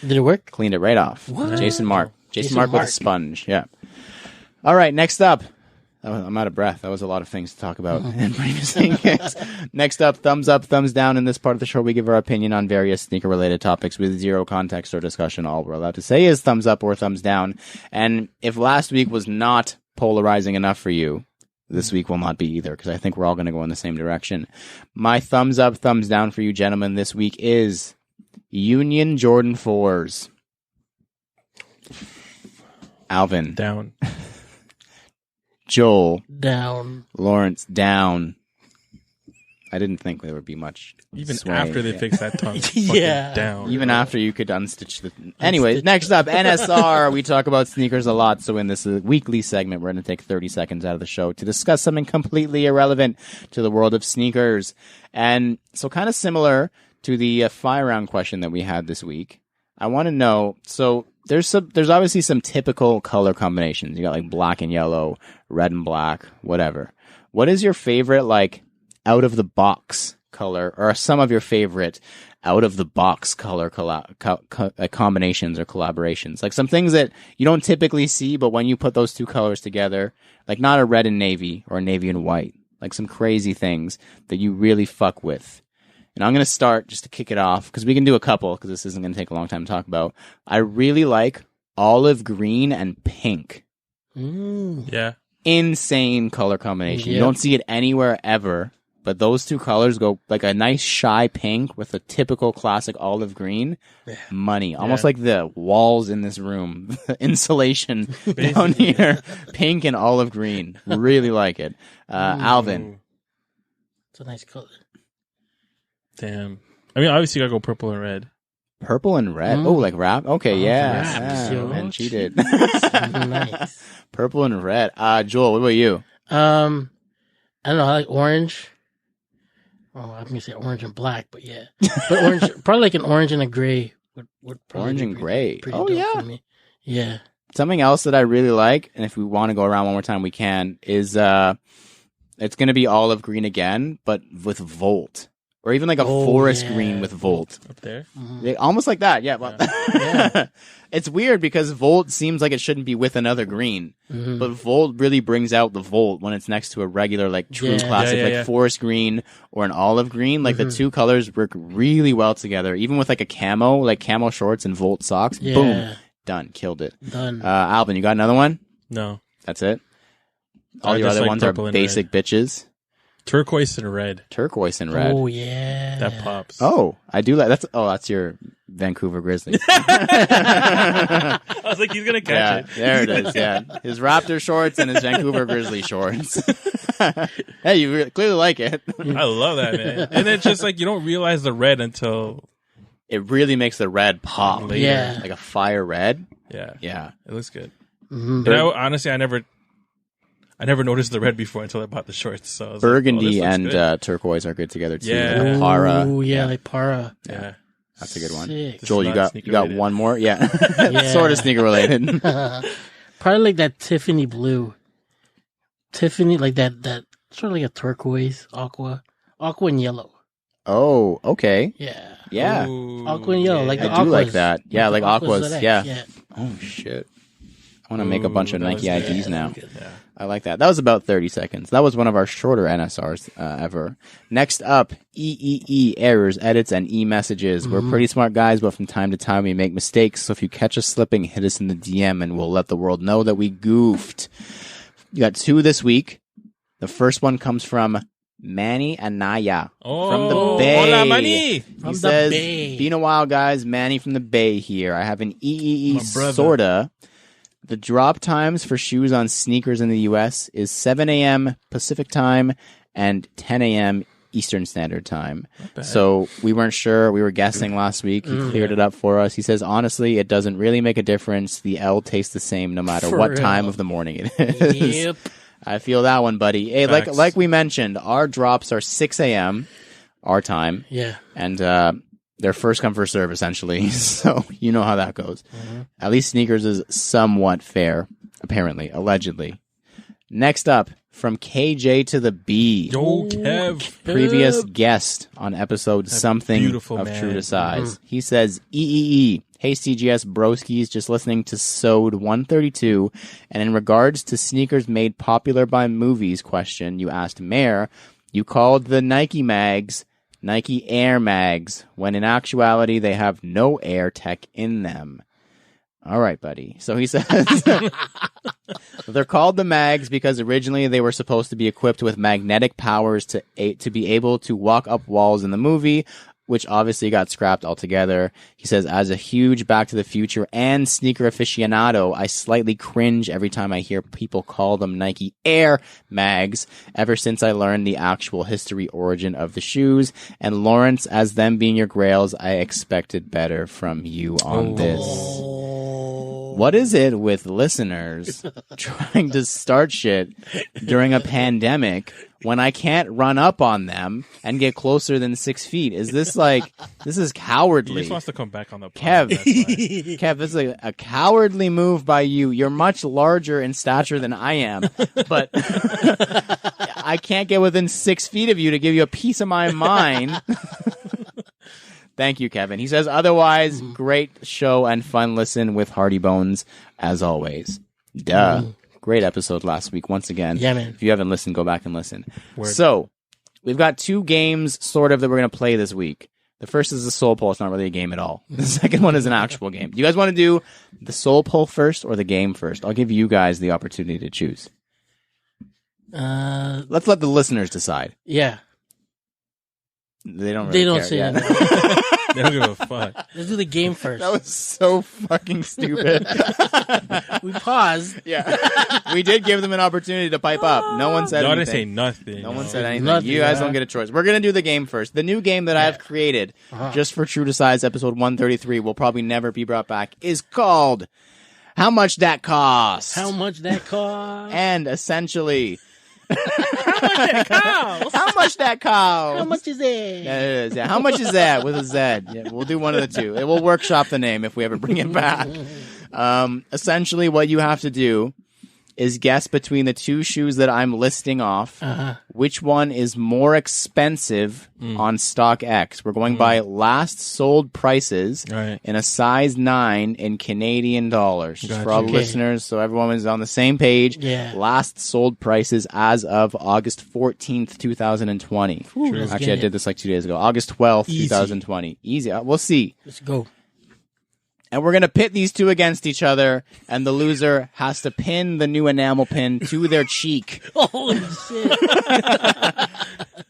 Did it work? Cleaned it right off. What? Jason Mark with a Mark. sponge. Yeah. All right, next up. I'm out of breath. That was a lot of things to talk about in previous things. Next up, thumbs up, thumbs down. In this part of the show, we give our opinion on various sneaker-related topics with zero context or discussion. All we're allowed to say is thumbs up or thumbs down. And if last week was not polarizing enough for you, this week will not be either, because I think we're all going to go in the same direction. My thumbs up, thumbs down for you gentlemen this week is Union Jordan 4s. Alvin. Down. Joel. Down. Lawrence, down. I didn't think there would be much. Even sway. after they fix that tongue. Yeah. Fucking down. Even after you could unstitch the. Anyway, next up, NSR. We talk about sneakers a lot, so in this weekly segment, we're going to take 30 seconds out of the show to discuss something completely irrelevant to the world of sneakers. And so, kind of similar to the fire round question that we had this week, I want to know. So there's obviously some typical color combinations. You got like black and yellow, red and black, whatever. What is your favorite like out of the box color, or some of your favorite out of the box color combinations or collaborations? Like some things that you don't typically see, but when you put those two colors together, like not a red and navy or a navy and white, like some crazy things that you really fuck with. And I'm going to start just to kick it off because we can do a couple because this isn't going to take a long time to talk about. I really like olive green and pink. Yeah. Insane color combination. Yeah. You don't see it anywhere ever. But those two colors go like a nice shy pink with a typical classic olive green. Yeah. Money. Almost like the walls in this room. Insulation down here. Pink and olive green. Really like it. Alvin. It's a nice color. Damn. I mean, obviously you gotta go purple and red. Purple and red? Oh, like rap? Okay, yeah. Man, cheated. Nice. Purple and red. Joel, what about you? I don't know. I like orange. Oh, I'm gonna say orange and black, but yeah. But orange, probably like an orange and a gray would probably orange and gray. Oh yeah. For me. Yeah. Something else that I really like, and if we want to go around one more time, we can. Is it's gonna be olive green again, but with Volt, or even like a forest green with Volt up there. Mm-hmm. Almost like that. Yeah. Well, yeah. It's weird because Volt seems like it shouldn't be with another green, but Volt really brings out the Volt when it's next to a regular, like true classic, forest green or an olive green. Like the two colors work really well together, even with like a camo, like camo shorts and Volt socks. Yeah. Boom, done, killed it. Done. Alvin, you got another one? No, that's it. All your other ones are basic bitches. Turquoise and red. Turquoise and red. Oh yeah, that pops. Oh, I do like that's your Vancouver Grizzlies. I was like, he's gonna catch it. There it is. Yeah, his Raptor shorts and his Vancouver Grizzly shorts. Hey, you clearly like it. I love that, man. And it's just like you don't realize the red until it really makes the red pop. Later. Yeah, like a fire red. Yeah, it looks good. And honestly, I never noticed the red before until I bought the shorts. So I was burgundy and turquoise are good together too. Yeah, like para. Oh yeah, like para. Yeah, that's a good one. Sick. Joel, you got one more? Yeah, sort of sneaker related. Probably like that Tiffany blue. Tiffany, like that sort of like a turquoise, aqua and yellow. Oh, okay. Yeah. Ooh, aqua and yellow, like the I do aquas, like that. Yeah, like aquas. Yeah. Oh shit. I want to make a bunch of Nike IDs now. Yeah. I like that. That was about 30 seconds. That was one of our shorter NSRs ever. Next up, errors, edits, and e-messages. We're pretty smart guys, but from time to time we make mistakes. So if you catch us slipping, hit us in the DM and we'll let the world know that we goofed. You got two this week. The first one comes from Manny Anaya from the Bay. Hola, Manny. He says, been a while, guys. Manny from the Bay here. I have an sorta. The drop times for shoes on sneakers in the U.S. is 7 a.m. Pacific time and 10 a.m. Eastern Standard Time. So we weren't sure. We were guessing last week. He cleared it up for us. He says, honestly, it doesn't really make a difference. The L tastes the same no matter what time of the morning it is. Yep. I feel that one, buddy. Hey, like we mentioned, our drops are 6 a.m. our time. Yeah. And they're first come, first serve, essentially. So you know how that goes. At least sneakers is somewhat fair, apparently, allegedly. Next up, from KJ to the B. Yo, Kev. Previous guest on episode something of man. True to Size. He says, Hey, CGS broskies, just listening to Sode 132. And in regards to sneakers made popular by movies question, you asked Mayor, you called the Nike mags Nike Air Mags, when in actuality they have no air tech in them. All right, buddy. So he says they're called the mags because originally they were supposed to be equipped with magnetic powers to be able to walk up walls in the movie, which obviously got scrapped altogether. He says, as a huge Back to the Future and sneaker aficionado, I slightly cringe every time I hear people call them Nike Air Mags, ever since I learned the actual history origin of the shoes. And Lawrence, as them being your grails, I expected better from you on this. What is it with listeners trying to start shit during a pandemic when I can't run up on them and get closer than 6 feet? Is this this is cowardly? He just wants to come back on the pod. Kev, this is a cowardly move by you. You're much larger in stature than I am, but I can't get within 6 feet of you to give you a piece of my mind. Thank you, Kevin. He says, otherwise, great show and fun listen with Hardy Bones, as always. Duh. Great episode last week, once again. Yeah, man. If you haven't listened, go back and listen. Word. So, we've got two games, sort of, that we're going to play this week. The first is the Soul Pull. It's not really a game at all. The second one is an actual game. Do you guys want to do the Soul Pull first or the game first? I'll give you guys the opportunity to choose. Let's let the listeners decide. Yeah. They don't really care, say yeah. anything. They don't give a fuck. Let's do the game first. That was so fucking stupid. We paused. Yeah. We did give them an opportunity to pipe up. No one said Y'all anything. didn't say nothing. No one said anything. Nothing, You guys yeah. don't get a choice. We're going to do the game first. The new game that I have created just for True to Size episode 133 will probably never be brought back is called How Much That Cost. How much that cost? And essentially, How much that cost? How much is it? Yeah, it is. Yeah. How much is that with a Z? Yeah, we'll do one of the two. We'll workshop the name if we ever bring it back. Essentially, what you have to do is guess between the two shoes that I'm listing off, which one is more expensive on StockX. We're going by last sold prices in a size 9 in Canadian dollars. Just for all the listeners, so everyone is on the same page. Yeah. Last sold prices as of August 14th, 2020. Actually, I did this like 2 days ago. August 12th, 2020. Easy. We'll see. Let's go. And we're going to pit these two against each other, and the loser has to pin the new enamel pin to their cheek. Holy shit.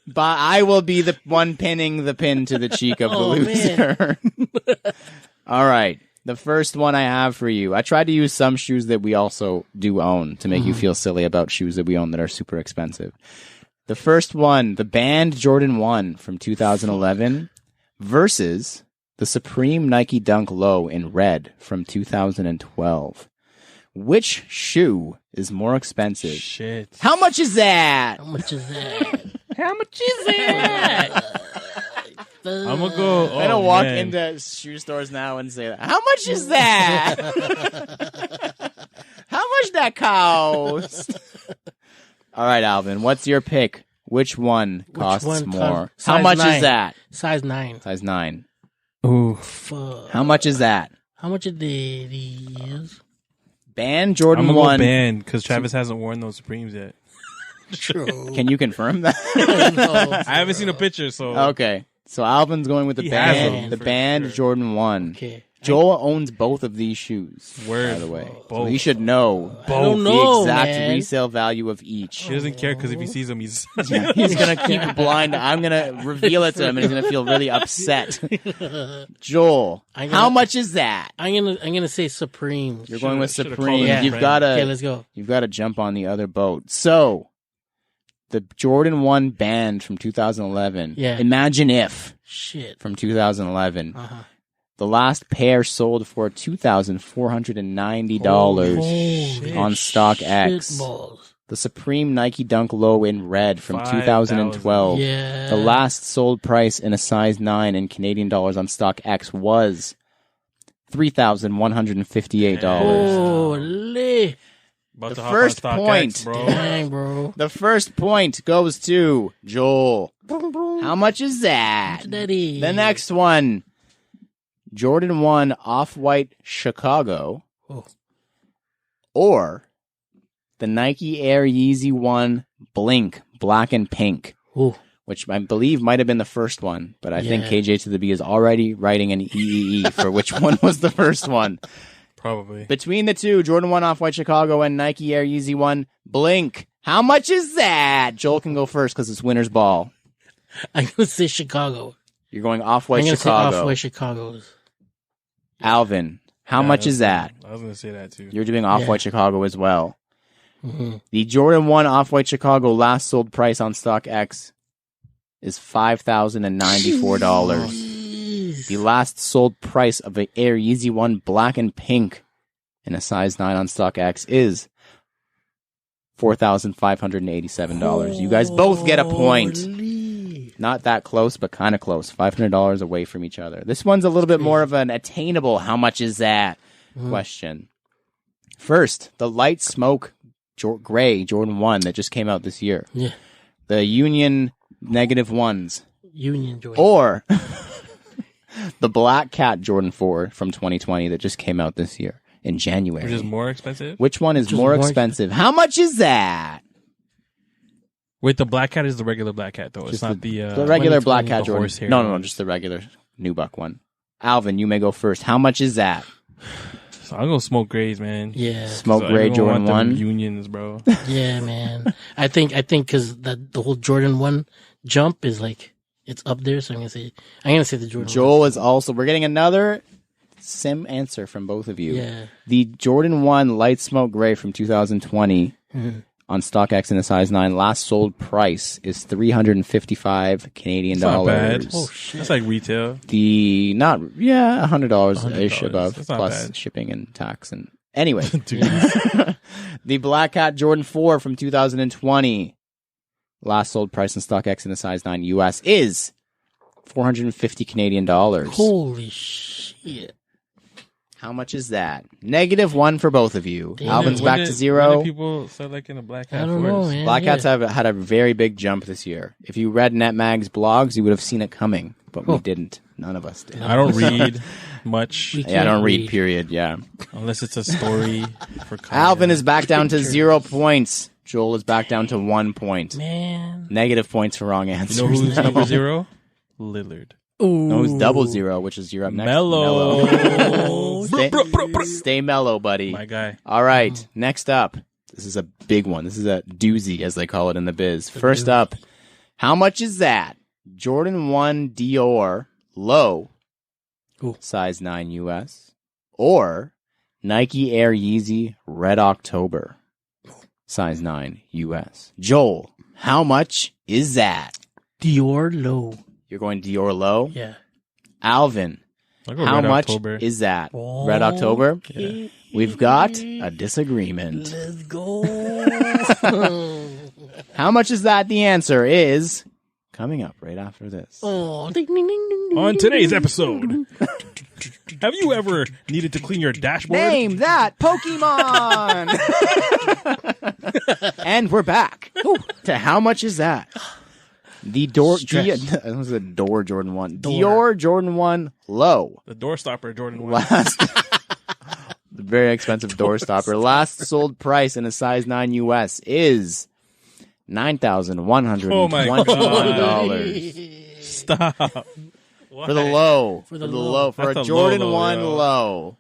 But I will be the one pinning the pin to the cheek of the loser. All right. The first one I have for you. I tried to use some shoes that we also do own to make you feel silly about shoes that we own that are super expensive. The first one, the Band Jordan 1 from 2011 versus the Supreme Nike Dunk Low in red from 2012. Which shoe is more expensive? Shit. How much is that? How much is that? How much is that? I'm gonna go. I'm gonna walk into shoe stores now and say, "How much is that? How much that cost?" All right, Alvin, what's your pick? Which one costs more? How much is that? Size 9. Size 9. Ooh. Fuck. How much is that? How much it is? Band Jordan I'm 1. gonna go Band because Travis hasn't worn those Supremes yet. True. Can you confirm that? No, I haven't seen a picture, so Okay. So Alvin's going with the He has Band, them, the for Band sure. Jordan 1. Okay. Joel owns both of these shoes, Word. by the way. So Both. he should know I don't the know, exact man. resale value of each. he doesn't care because if he sees them, he's He's going to keep a blind. I'm going to reveal it to him, and he's going to feel really upset. Joel, how much is that? I'm gonna say Supreme. You're going with Should've Supreme. called him You've friend. got Okay, to let's go. jump on the other boat. So, the Jordan 1 Band from 2011. Yeah. Imagine If Shit. from 2011. Uh-huh. The last pair sold for $2,490 on StockX. Shitballs. The Supreme Nike Dunk Low in red from 2012. Yeah. The last sold price in a size 9 in Canadian dollars on StockX was $3,158. Holy. about The to hop first on StockX, point. bro. Dang, bro. The first point goes to Joel. How much is that? Daddy. The next one, Jordan 1 Off-White Chicago, Oh. or the Nike Air Yeezy 1 Blink Black and Pink, Oh. which I believe might have been the first one, but I think Yeah. KJ to the B is already writing an EEE for which one was the first one. Probably. Between the two, Jordan 1 Off-White Chicago and Nike Air Yeezy 1 Blink. How much is that? Joel can go first because it's winner's ball. I'm gonna say Chicago. You're going Off-White I'm gonna Chicago. say Off-White Chicago's. Alvin, how much is that? I was gonna say that too. You're doing Off-White Chicago as well. Mm-hmm. The Jordan 1 Off-White Chicago last sold price on StockX is $5,094. The last sold price of the Air Yeezy 1 Black and Pink in a size 9 on StockX is $4,587. You guys both get a point. Holy. Not that close, but kind of close. $500 away from each other. This one's a little bit more of an attainable, how much is that question. First, the Light Smoke Gray Jordan 1 that just came out this year. Yeah. The Union -1s. Union Jordan. Or the Black Cat Jordan 4 from 2020 that just came out this year in January. Which is more expensive? Which one is Which is more more expensive? How much is that? Wait, the Black Cat is the regular Black Cat, though. It's Just not the regular Black 2020, Cat the Jordan. horsehair No, one. just the regular Nubuck one. Alvin, you may go first. How much is that? So I'll go Smoke Grays, man. Yeah. Smoke So Gray everyone Jordan want them 1. Unions, bro. Yeah, man. I think because the whole Jordan 1 jump is like it's up there. So I'm gonna say the Jordan. Joel is also. We're getting another sim answer from both of you. Yeah. The Jordan 1 Light Smoke Gray from 2020 on StockX in a size 9. Last sold price is $355 Canadian dollars. Oh shit. That's like retail. $100 ish above plus shipping and tax and anyway. The Black Cat Jordan 4 from 2020. Last sold price in StockX in a size 9 US is $450 Canadian dollars. Holy shit. How much is that? -1 for both of you. Damn. Alvin's back to 0. When did people start liking the Black Cat? I don't know, man. Black Cats have had a very big jump this year. If you read NetMag's blogs, you would have seen it coming, but we didn't. None of us did. I don't read much. Yeah, I don't read, period. Yeah. Unless it's a story for Kanye. Alvin is back down to 0 points. Joel is back down to 1 point. Man. -, points for wrong answers. You know who's number 0? Lillard. Ooh. No, who's double 0, which is you're up next. Mellow. Stay mellow, buddy. My guy. All right, next up. This is a big one. This is a doozy, as they call it in the biz. First up, how much is that? Jordan 1 Dior Low, size 9 US, or Nike Air Yeezy Red October, size 9 US. Joel, how much is that? Dior Low. You're going Dior Low? Yeah. Alvin, how much is that? Red October? Yeah. We've got a disagreement. Let's go. How much is that? The answer is coming up right after this. Oh, ding, ding, ding, ding, ding, On today's episode, have you ever needed to clean your dashboard? Name that Pokemon! And we're back to how much is that? The Dior Jordan 1. Dior Jordan 1 Low. The door stopper Jordan 1. Last, the very expensive door stopper. Last sold price in a size 9 US is $9,121. Stop. For the low. For the the low. low. For a That's a Jordan low, 1 yo. low.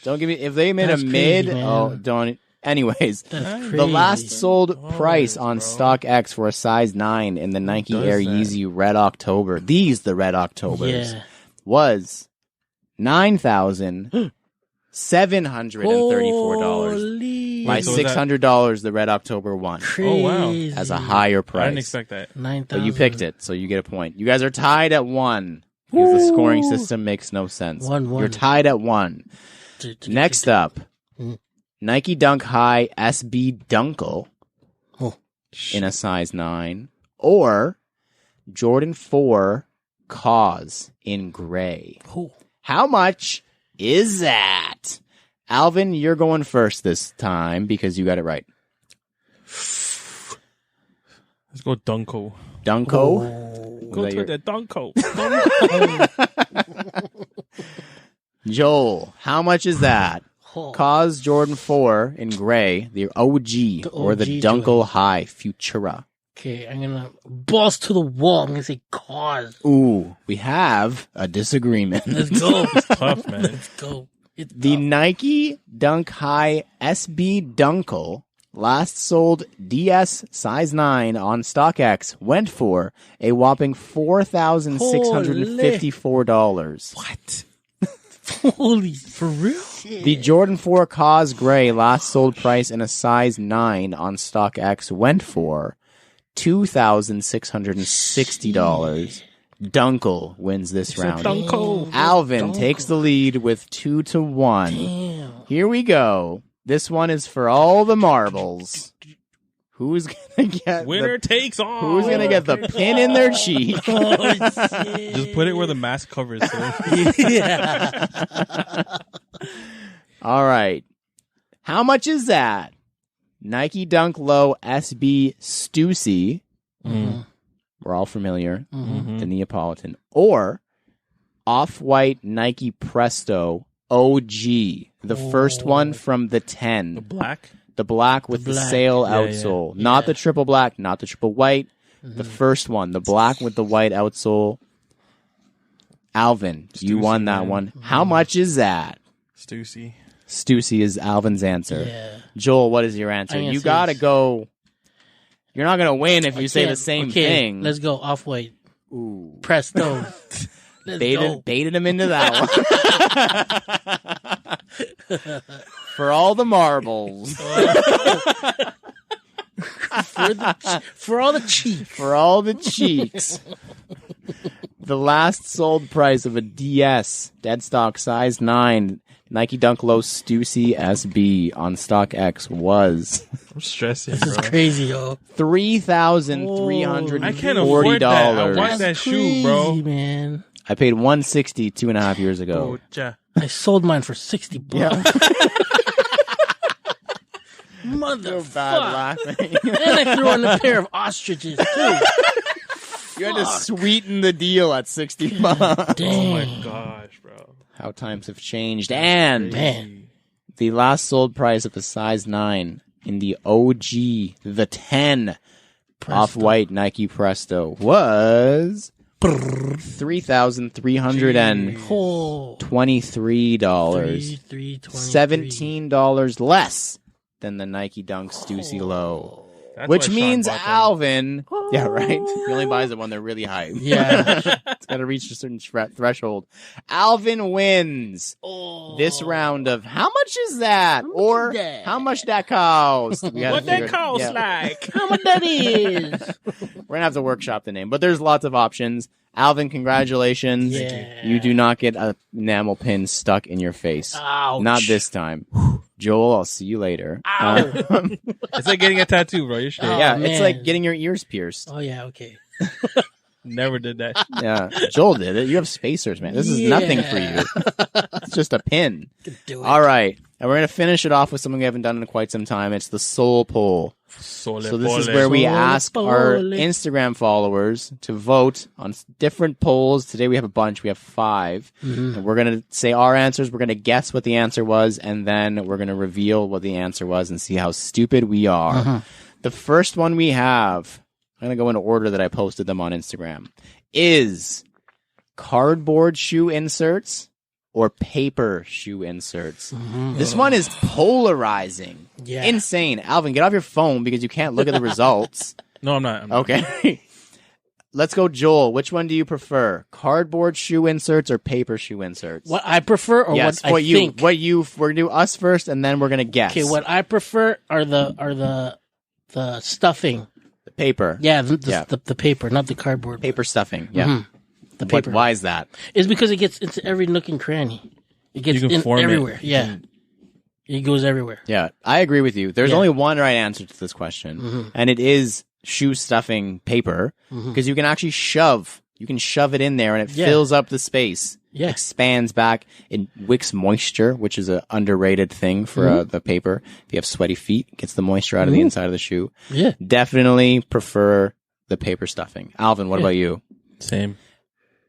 Don't give me, if they made That's a mid, crazy, man. don't. Anyways, That's crazy. the last sold price on StockX for a size 9 in the Nike Air Yeezy Red October, the Red Octobers, was $9,734. Holy. By $600, the Red October won. Oh, wow. As a higher price. I didn't expect that. 9,000. But you picked it, so you get a point. You guys are tied at 1. Because the scoring system makes no sense. 1-1. You're tied at 1. Next up, Nike Dunk High SB Dunkle in a size 9, or Jordan 4 Cause in gray. How much is that? Alvin, you're going first this time because you got it right. Let's go Dunko. Dunko? Go to the Dunko. Joel, how much is that? Cause Jordan 4 in gray, the OG, or the Dunkel High Futura. Okay, I'm gonna balls to the wall. I'm gonna say Cause. Ooh, we have a disagreement. Let's go. It's tough, man. Let's go. The Nike Dunk High SB Dunkel, last sold DS size 9 on StockX, went for a whopping $4,654. What? Holy, for real? The Jordan 4 Cause Gray last sold price in a size 9 on StockX went for $2,660. Dunkel wins this round. Dunko. Alvin takes the lead with 2-1. Damn. Here we go. This one is for all the marbles. Who's gonna get Winner takes all. Who's gonna get the pin in their cheek? Oh, shit. Just put it where the mask covers. Yeah. All right. How much is that? Nike Dunk Low SB Stussy. We're all familiar. The Neapolitan. Or Off-White Nike Presto OG. The first one from the 10. The black? The black with the sail outsole. Yeah. Not the triple black, not the triple white. The first one. The black with the white outsole. Alvin, you won that one. How much is that? Stussy. Stussy is Alvin's answer. Yeah. Joel, what is your answer? You gotta go. You're not gonna win if you say the same thing. Let's go Off-White. Ooh. Presto. Baited him into that one. For all the marbles. For all the cheeks. For all the cheeks. The last sold price of a DS, dead stock, size 9, Nike Dunk Low Stussy SB on StockX was... I'm stressing, This is crazy, yo. $3,340. I can't afford that. I want that shoe, bro. Man. I paid $160 2.5 years ago. I sold mine for $60. Yeah. Motherfucker. Bad laughing. And I threw on a pair of ostriches, too. You had to sweeten the deal at $60. Dang. Oh my gosh, bro. How times have changed. And Man. the last sold price of the size 9 in the OG, the 10 Off-White Nike Presto was $3,323. $17 less than the Nike Dunk Stussy Low. That's Which why Sean means bought them. Alvin... Yeah, right? He only buys it when they're really hype. Yeah. It's got to reach a certain threshold. Alvin wins this round of how much is that? Or how much that cost? What that cost like? How much that is? We're going to have to workshop the name, but there's lots of options. Alvin, congratulations. Yeah. You do not get a enamel pin stuck in your face. Ouch. Not this time. Joel, I'll see you later. It's like getting a tattoo, bro. You're straight. Oh, Yeah, man. it's like getting your ears pierced. Oh, yeah, okay. Never did that. Yeah, Joel did it. You have spacers, man. This is nothing for you. It's just a pin. Do it. All right. And we're going to finish it off with something we haven't done in quite some time. It's the soul poll. So this is where we Sole ask pole. our Instagram followers to vote on different polls. Today we have a bunch. We have 5. And we're going to say our answers. We're going to guess what the answer was. And then we're going to reveal what the answer was and see how stupid we are. The first one we have, I'm going to go in order that I posted them on Instagram, is cardboard shoe inserts or paper shoe inserts. This one is polarizing. Yeah. Insane. Alvin, get off your phone because you can't look at the results. No, I'm not. Okay. Let's go, Joel. Which one do you prefer? Cardboard shoe inserts or paper shoe inserts? What I prefer or Yes, what I think? we're going to do us first and then we're going to guess. Okay, what I prefer are the stuffing. The paper. Yeah, the paper, not the cardboard. Paper stuffing. Yeah. The But paper. why is that? It's because it gets into every nook and cranny. It gets You can in form it. everywhere. Yeah. It goes everywhere. Yeah, I agree with you. There's Yeah. only one right answer to this question, and it is shoe stuffing paper, because you can actually shove it in there and it fills up the space. Yeah. Expands back. It wicks moisture, which is an underrated thing for the paper. If you have sweaty feet, it gets the moisture out of the inside of the shoe. Yeah. Definitely prefer the paper stuffing. Alvin, what about you? Same.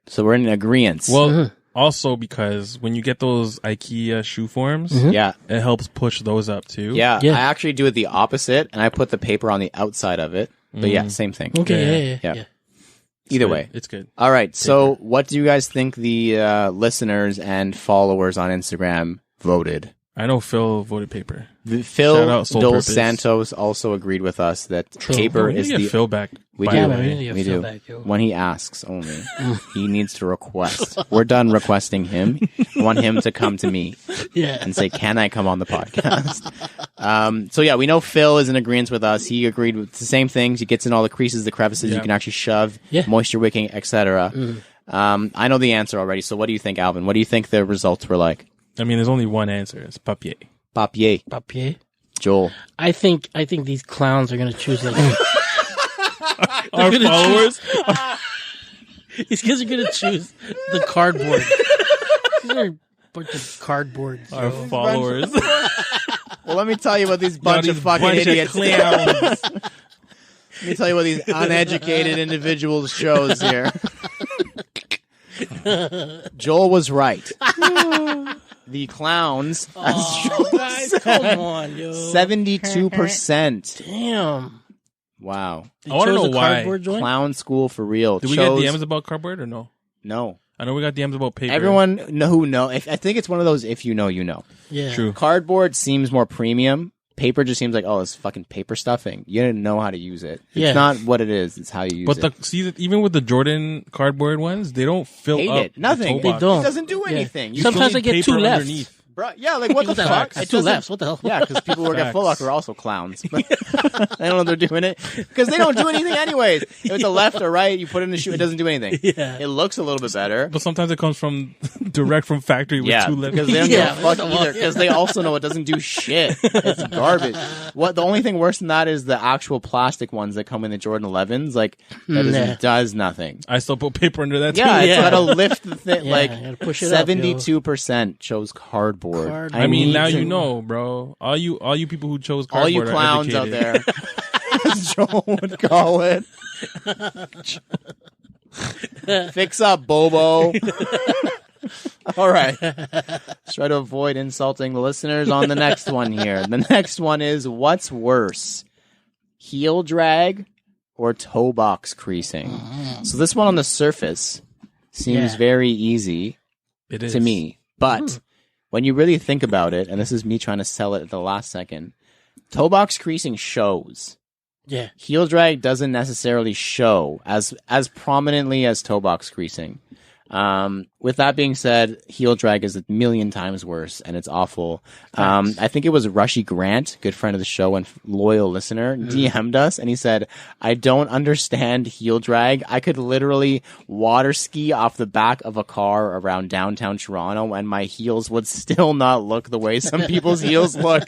So we're in agreement. Well, also because when you get those IKEA shoe forms, yeah. it helps push those up too. Yeah, Yeah. I actually do it the opposite, and I put the paper on the outside of it. But yeah, same thing. Okay. Yeah. Yeah. Either way. It's good. All right. So what do you guys think the listeners and followers on Instagram voted? I know Phil voted paper. Shout Phil out Sole Dos Purpose. Santos also agreed with us that True. paper We need is to get the... Phil back. We by do. the Yeah, way. we need to get We Phil do. back, yo. When he asks only. He needs to request. We're done requesting him. I want him to come to me Yeah. and say, can I come on the podcast? So yeah, we know Phil is in agreement with us. He agreed with the same things. He gets in all the creases, the crevices. You Yeah. can actually shove, Yeah. moisture wicking, etc. I know the answer already. So what do you think, Alvin? What do you think the results were like? I mean, there's only one answer. It's papier. Papier. Papier. Joel. I think these clowns are gonna choose like Our followers. these kids are gonna choose the cardboard. These are a bunch of cardboards. Our yo. followers. Well, let me tell you what these bunch of fucking bunch of idiots. clowns. Let me tell you what these uneducated individuals chose here. Joel was right. The clowns, Oh, guys, come on, yo. 72%. Damn. Wow. They I wanna chose know a why. cardboard joint? Clown school for real. Did we get DMs about cardboard or no? No. I know we got DMs about paper. Everyone who know. I think it's one of those, if you know, you know. Yeah. True. Cardboard seems more premium, paper just seems like, oh, it's fucking paper stuffing. You didn't know how to use it. Yeah. It's not what it is. It's how you use it. But even with the Jordan cardboard ones, they don't fill Hate up it. Nothing. The They don't. It doesn't do anything. You Sometimes I get two left. underneath. Bro, yeah, like what the fuck? Hey, two lefts. What the hell? Yeah, because people who work at Foot Locker are also clowns. They don't know they're doing it because they don't do anything anyways. If it's a left or right, you put it in the shoe, it doesn't do anything. Yeah. It looks a little bit better. But sometimes it comes from direct from factory with two left. because they don't give a fuck either. Because they also know it doesn't do shit. It's garbage. What the only thing worse than that is the actual plastic ones that come in the Jordan 11s. Like that does nothing. I still put paper under that too. Yeah, it's got to lift the thing. Yeah, like you gotta push it 72% chose cardboard. I mean, now you know, bro. All you people who chose cardboard, all you clowns are out there, as Joel would call it. Fix up, Bobo. All right. Let's try to avoid insulting the listeners on the next one here. The next one is, what's worse, heel drag or toe box creasing? So this one on the surface seems very easy to me. But when you really think about it, and this is me trying to sell it at the last second, toe box creasing shows. Yeah. Heel drag doesn't necessarily show as prominently as toe box creasing. With that being said, heel drag is a million times worse, and it's awful. I think it was Rushy Grant, good friend of the show and loyal listener, DM'd us, and he said, I don't understand heel drag. I could literally water ski off the back of a car around downtown Toronto, and my heels would still not look the way some people's heels look.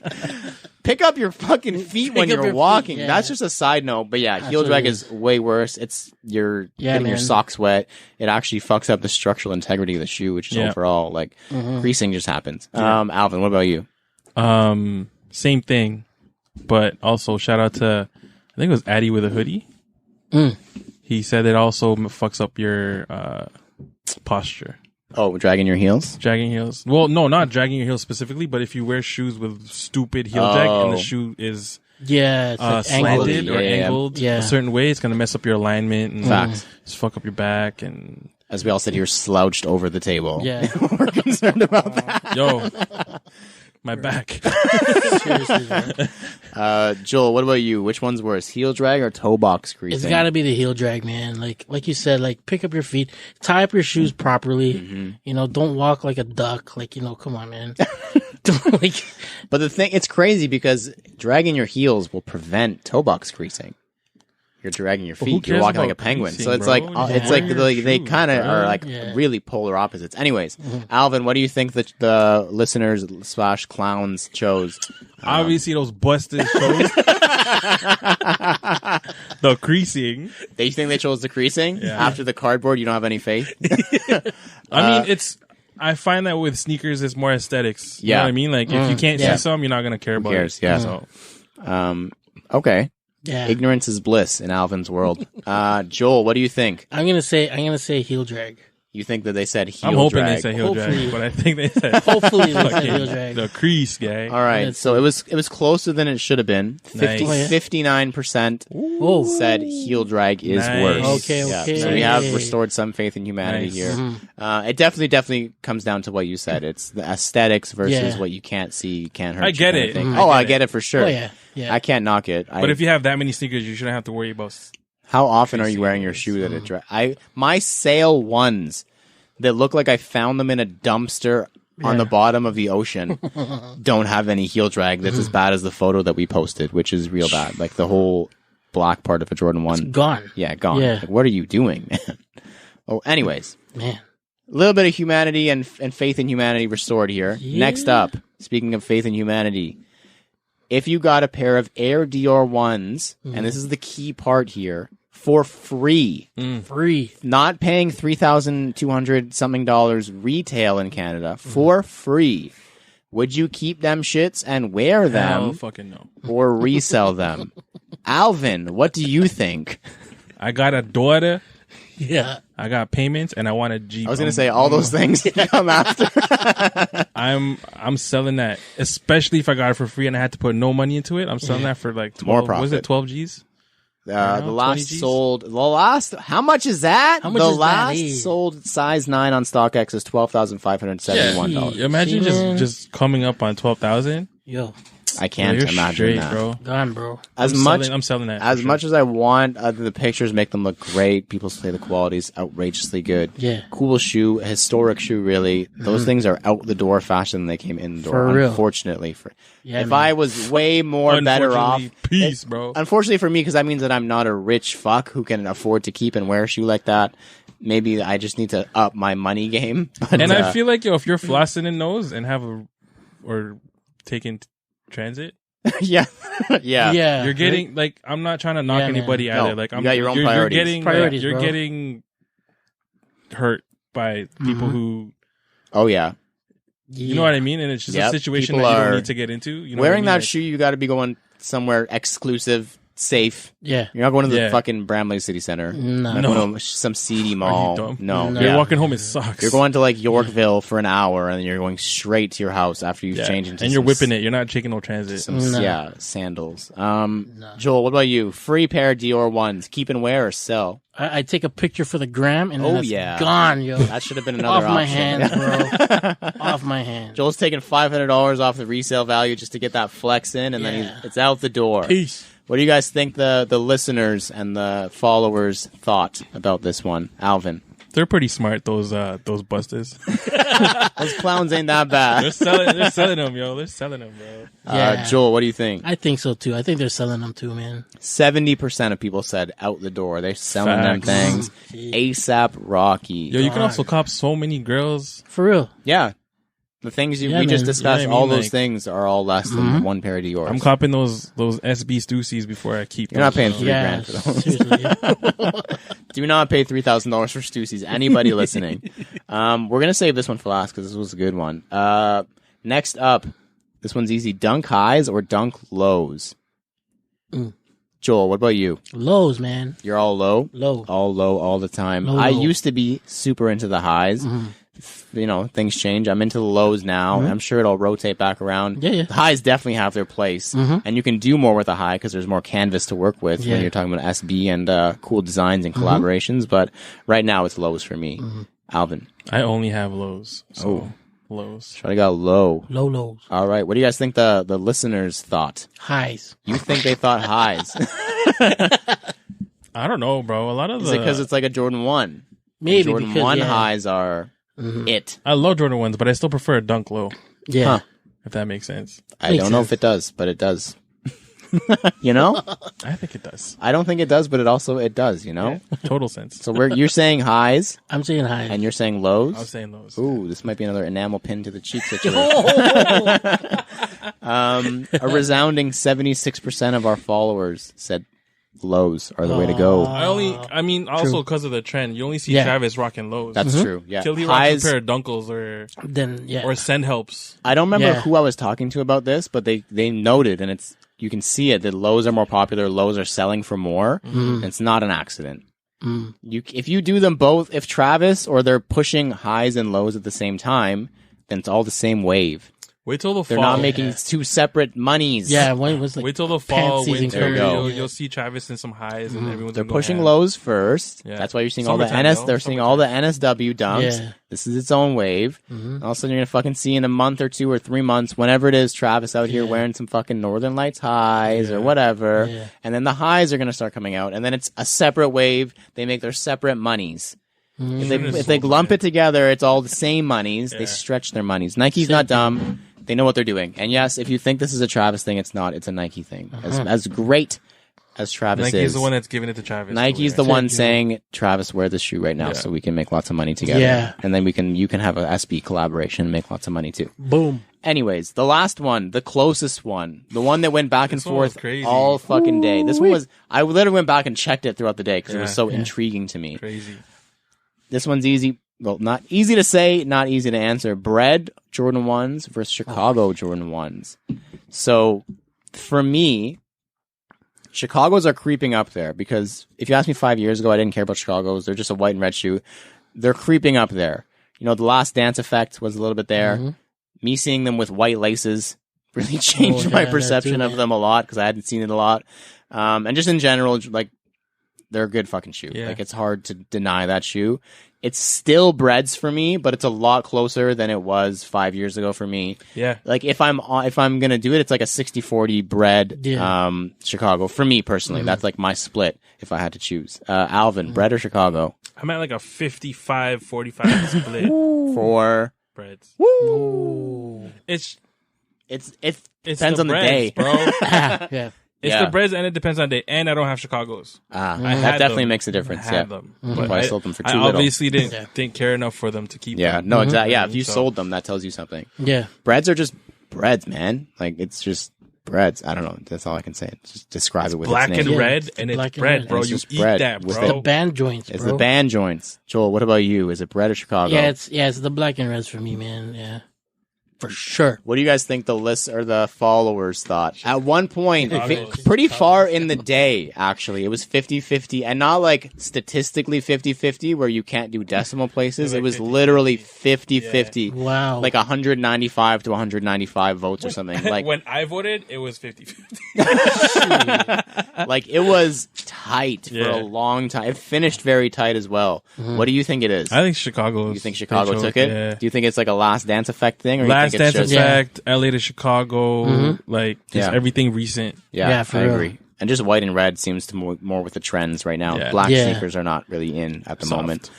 Pick up your fucking feet when you're walking. Yeah. That's just a side note. But yeah, heel drag is way worse. It's you're getting your socks wet. It actually fucks up the structural integrity of the shoe, which is overall like creasing just happens. Alvin, what about you? Same thing, but also shout out to, I think it was Addy with a hoodie. He said it also fucks up your posture. Oh, dragging your heels? Dragging heels. Well, no, not dragging your heels specifically, but if you wear shoes with stupid heel drag and the shoe is it's like slanted or angled a certain way, it's going to mess up your alignment and just fuck up your back. And as we all sit here slouched over the table. Yeah. We're concerned about that. Yo, my back. Seriously, Joel, what about you? Which one's worse, heel drag or toe box creasing? it's got to be the heel drag, man. Like you said, like pick up your feet, tie up your shoes properly. You know, don't walk like a duck. Like, you know, come on, man. Don't, like, but the thing, it's crazy because dragging your heels will prevent toe box creasing. You're dragging your feet. You're walking like a penguin. creasing, So it's bro? like it's like they kind of are like Yeah. really polar opposites. Anyways, Alvin, what do you think that the listeners / clowns chose? Obviously, those busted shows. The creasing. They think they chose the creasing after the cardboard. You don't have any faith. I mean, I find that with sneakers, it's more aesthetics. You know what I mean? Like, if you can't see some, you're not going to care about it. Yeah. So, Okay. yeah. Ignorance is bliss in Alvin's world. Joel, what do you think? I'm gonna say heel drag. You think that they said heel I'm hoping drag? they said heel drag, Hopefully. but I think they said Hopefully, they say fucking heel drag. the crease guy. All right, Let's so it was closer than it should have been. Nice. 59% Oh, said heel drag is Nice. worse. Okay, Yeah, okay. so we have restored some faith in humanity Nice. here. It definitely comes down to what you said. It's the aesthetics versus what you can't see, can't hurt. I you get kind of it. thing. I I get get it for sure. Oh yeah, yeah. I can't knock it. But if you have that many sneakers, you shouldn't have to worry about. How often are you wearing your shoe that it drag? My sale ones that look like I found them in a dumpster on the bottom of the ocean don't have any heel drag. That's as bad as the photo that we posted, which is real bad. Like the whole black part of a Jordan 1. Gone. Yeah, gone. Yeah. Like, what are you doing, man? Oh, anyways. Man. A little bit of humanity and faith in humanity restored here. Yeah. Next up, speaking of faith in humanity, if you got a pair of Air Dior 1s, and this is the key part here, for free, Free. not paying $3,200 something retail in Canada, for free, would you keep them shits and wear Hell them fucking no. or resell them? Alvin, what do you think? I got a daughter. Yeah. I got payments, and I want a Jeep. I was going to say all those things come after. I'm selling that, especially if I got it for free and I had to put no money into it. I'm selling that for like 12. More Was profit. it 12 G's? The 20 last Gs? sold, how much is that? How much the is that, last eh? sold size 9 on StockX is $12,571. Imagine See, man. just coming up on 12,000. Yo. I can't imagine straight, that. Bro. Gone, bro. I'm selling that. As much as I want the pictures make them look great, people say the quality's outrageously good. Yeah. Cool shoe, historic shoe, really. Those things are out the door faster than they came in the door, For real. Unfortunately. Yeah, if man. I was way more better off... Peace, bro. Unfortunately for me, because that means that I'm not a rich fuck who can afford to keep and wear a shoe like that. Maybe I just need to up my money game. But, and I feel like, if you're flossing in those and or taking transit, yeah. you're getting, like, I'm not trying to knock anybody either. Like, you got your own priorities. You're getting hurt by people who... Oh, yeah. You know what I mean? And it's just a situation that you don't need to get into. You know wearing what I mean? that shoe, you got to be going somewhere exclusive, safe. Yeah. You're not going to the fucking Bramley City Center. No. You're not going to some seedy mall. Are you dumb? No. You're walking home in socks. You're going to like Yorkville for an hour, and then you're going straight to your house after you've changed into and you're whipping it. You're not taking no transit. Yeah, sandals. Joel, what about you? Free pair of Dior ones. Keep and wear or sell? I take a picture for the gram, and then it's gone, yo. That should have been another Off my option. hands, bro. Off my hands. Joel's taking $500 off the resale value just to get that flex in, and then it's out the door. Peace. What do you guys think the listeners and the followers thought about this one? Alvin. They're pretty smart, those busters. Those clowns ain't that bad. They're selling them, yo. They're selling them, bro. Yeah. Joel, what do you think? I think so, too. I think they're selling them, too, man. 70% of people said out the door. They're selling them things. ASAP Rocky. Yo, you can also cop so many girls. For real. Yeah. The things we just discussed, You know what I mean? all those things are all less than one pair of Dior. I'm copping those SB Stussies before I keep You're not paying $3 Yeah, grand for those. seriously. Yeah. Do not pay $3,000 for Stussies. Anybody listening? We're going to save this one for last because this was a good one. Next up, this one's easy. Dunk highs or dunk lows? Joel, what about you? Lows, man. You're all low? Low. All low all the time. Low. I used to be super into the highs. You know, things change. I'm into the lows now. I'm sure it'll rotate back around. Yeah. The highs definitely have their place. And you can do more with a high because there's more canvas to work with when you're talking about SB and cool designs and collaborations. But right now, it's lows for me. Alvin. I only have lows. So lows. Try to go low. Lows. All right. What do you guys think the listeners thought? Highs. You think they thought highs? I don't know, bro. A lot of Is it because it's like a Jordan 1? Maybe Jordan because, 1 highs are it. I love Jordan 1s, but I still prefer a dunk low. Yeah. Huh. If that makes sense. I don't know if it does, but it does. You know? I think it does. I don't think it does, but it does, you know? Yeah, total sense. So you're saying highs, I'm saying highs. and you're saying lows? I was saying lows. Ooh, this might be another enamel pin to the cheek situation. A resounding 76% of our followers said lows are the way to go. Also because of the trend. You only see Travis rocking lows. That's true. Yeah. Till he rocks a pair of dunkles or send helps. I don't remember who I was talking to about this, but they noted, and you can see it, that lows are more popular, lows are selling for more. It's not an accident. If you do them both, if Travis or they're pushing highs and lows at the same time, then it's all the same wave. Wait till the fall. They're not making two separate monies. Yeah, when it was like wait till the fall, season. winter. You'll see Travis in some highs, and everyone's They're pushing lows first. Yeah. That's why you're seeing all the NSW dumps. Yeah. This is its own wave. All of a sudden, you're gonna fucking see in a month or 2 or 3 months, whenever it is, Travis out here wearing some fucking Northern Lights highs or whatever, and then the highs are gonna start coming out, and then it's a separate wave. They make their separate monies. If they lump it together, it's all the same monies. They stretch their monies. Nike's not dumb. They know what they're doing. And yes, if you think this is a Travis thing, it's not. It's a Nike thing. As great as Travis is. Nike's the one that's giving it to Travis. Nike's the one saying, Travis, wear this shoe right now so we can make lots of money together. Yeah. And then you can have a SB collaboration and make lots of money too. Boom. Anyways, the last one, the closest one, the one that went back and forth all fucking day. This one was, I literally went back and checked it throughout the day because it was so intriguing to me. Crazy. This one's easy. Well, not easy to say, not easy to answer. Bread Jordan 1s versus Chicago Jordan 1s. So, for me, Chicago's are creeping up there because if you asked me 5 years ago, I didn't care about Chicago's. They're just a white and red shoe. They're creeping up there. You know, the Last Dance effect was a little bit there. Me seeing them with white laces really changed my perception of them a lot because I hadn't seen it a lot. And just in general, like, they're a good fucking shoe. Yeah. Like, it's hard to deny that shoe. It's still breads for me, but it's a lot closer than it was 5 years ago for me. Yeah. Like if I'm gonna do it, it's like a 60-40 bread. Chicago for me personally. That's like my split if I had to choose. Alvin, bread or Chicago? I'm at like a 55-45 split for breads. Woo! It depends on the day, bro. Yeah. It's the breads, and it depends on the day. And I don't have Chicago's. That definitely makes a difference. I had them. But I sold them for too I little. obviously didn't care enough for them to keep them. Yeah, no, exactly. Yeah, if you sold them, that tells you something. Yeah. Breads are just breads, man. Like, it's just breads. I don't know. That's all I can say. Just describe it with black its name. and red, and it's bread, bro. You eat that, bro. It's the band joints, bro. It's the band joints. Joel, what about you? Is it bread or Chicago? Yeah, it's the black and reds for me, man. Yeah. For sure. What do you guys think the lists or the followers thought? At one point, pretty far in the day, actually, it was 50-50, and not like statistically 50-50 where you can't do decimal places. It was literally 50-50. Yeah. Wow. Like 195 to 195 votes or something. Like when I voted, it was 50-50. Like it was tight for a long time. It finished very tight as well. What do you think it is? I think Chicago. You think Chicago took it? Yeah. Do you think it's like a Last Dance effect thing? Or Last Dance effect, LA to Chicago, like just everything recent. Yeah, for I real. agree. And just white and red seems to more with the trends right now. Yeah. Black sneakers are not really in at the moment.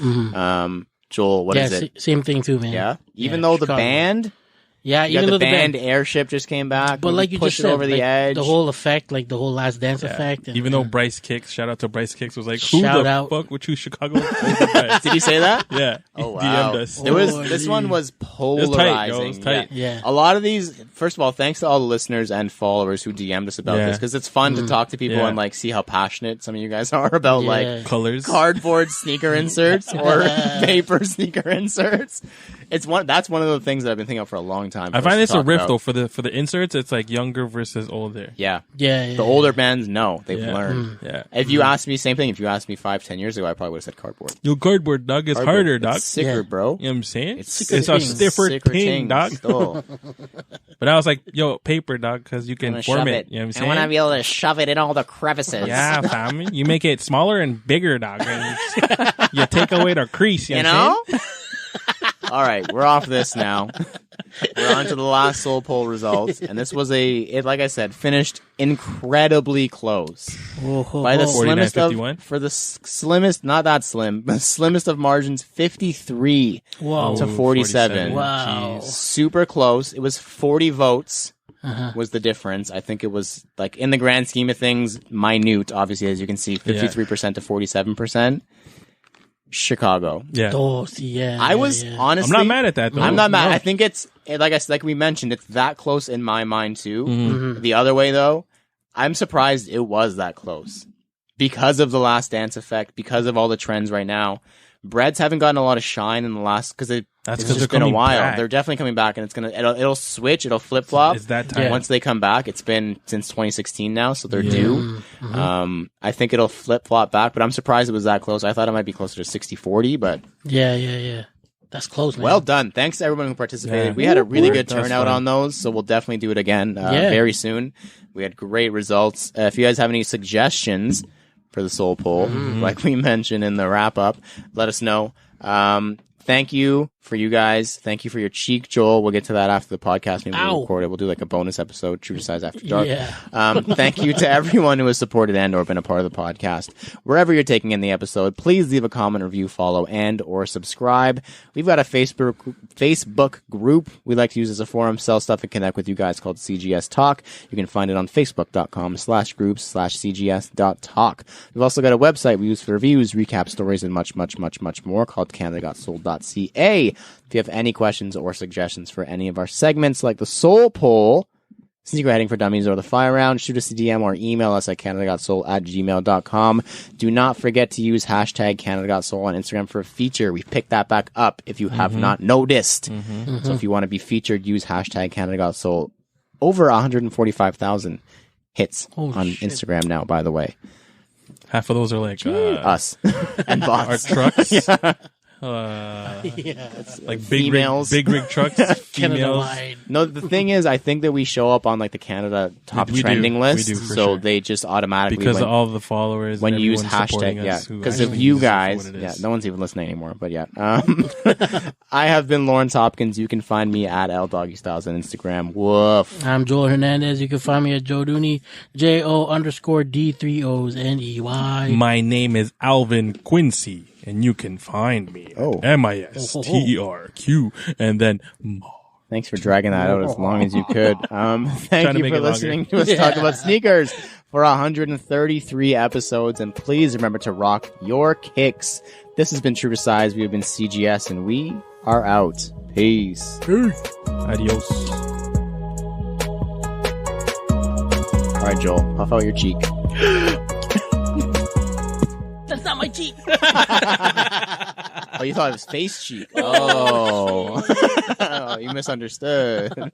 Joel, what is it? Same thing too, man. Yeah, even though Chicago. the band. Yeah, even though the band airship just came back, but like you pushed just said, it over the edge. The whole effect, like the whole Last Dance effect. And, even though Bryce Kicks, shout out to Bryce Kicks, was like, "Who Shout the out. fuck would choose Chicago?" Did he say that? Yeah. Oh He wow. DM'd us. This one was polarizing. It was tight. Yeah. A lot of these. First of all, thanks to all the listeners and followers who DM'd us about this because it's fun to talk to people and like see how passionate some of you guys are about like colors, cardboard sneaker inserts or paper sneaker inserts. That's one of the things that I've been thinking of for a long time. I find this a riff though for the inserts. It's like younger versus older. Yeah. Yeah. The older bands, no, they've learned. Yeah. If you asked me, same thing. If you asked me 5-10 years ago, I probably would have said cardboard. Your cardboard, dog, is harder, dog. It's sicker, bro. You know what I'm saying? It's a stiffer thing, dog. But I was like, yo, paper, dog, because you can form it. You know what I'm saying? I want to be able to shove it in all the crevices. Yeah, fam. You make it smaller and bigger, dog. And you take away the crease. You know? All right, we're off this now. We're on to the last Soul Poll results, and this was like I said, finished incredibly close. By the slimmest slimmest, not that slim, but slimmest of margins, 53 to 47. Wow. Jeez. Super close. It was 40 votes. Was the difference. I think it was like in the grand scheme of things, minute, obviously, as you can see, 53% to 47%. Chicago. Yeah. I was honestly. I'm not mad at that though. I'm not mad. I think it's like we mentioned, it's that close in my mind too. The other way though, I'm surprised it was that close because of the Last Dance effect, because of all the trends right now. Breads haven't gotten a lot of shine in the last it's just been a while. Back. They're definitely coming back, and it'll switch. It'll flip flop. It's that time. Once they come back, it's been since 2016 now, so they're due. I think it'll flip flop back, but I'm surprised it was that close. I thought it might be closer to 60-40, but yeah. That's close, man. Well done. Thanks to everyone who participated. Yeah. We had a really good turnout on those, so we'll definitely do it again very soon. We had great results. If you guys have any suggestions for the Soul Poll, like we mentioned in the wrap up, let us know. Thank you for you guys. Thank you for your cheek, Joel. We'll get to that after the podcast. Maybe we'll record it. We'll do like a bonus episode, True to Size After Dark. Yeah. Thank you to everyone who has supported and or been a part of the podcast. Wherever you're taking in the episode, please leave a comment, review, follow, and or subscribe. We've got a Facebook group we like to use as a forum, sell stuff, and connect with you guys called CGS Talk. You can find it on facebook.com/groups/cgs.talk. We've also got a website we use for reviews, recap stories, and much, much, much, much more called CanadaGotSold.ca. If you have any questions or suggestions for any of our segments like the Soul Poll, Sneaker Heading for Dummies, or the Fire Round, shoot us a DM or email us at CanadaGotSoul@gmail.com. Do not forget to use hashtag CanadaGotSoul on Instagram for a feature. We've picked that back up if you have not noticed. So if you want to be featured, use hashtag CanadaGotSoul. Over 145,000 hits on Instagram now, by the way. Half of those are like us and bots. Our trucks. It's like females. big rig trucks, females. No, the thing is, I think that we show up on like the Canada top trending list, so sure. they just automatically because of all the followers when and you use hashtag, because of you guys, no one's even listening anymore. But I have been Lawrence Hopkins. You can find me at LDoggyStyles on Instagram. Woof. I'm Joel Hernandez. You can find me at Joe Dooney, JO_D3OsNEY. My name is Alvin Quincy, and you can find me at MISTERQ, and then Thanks for dragging that out as long as you could. Thank you for listening to us talk about sneakers for 133 episodes, and please remember to rock your kicks. This has been True to Size. We have been CGS, and we are out. Peace. Adios. All right, Joel, puff out your cheek. That's not my cheek. Oh, you thought it was face cheek. Oh, you misunderstood.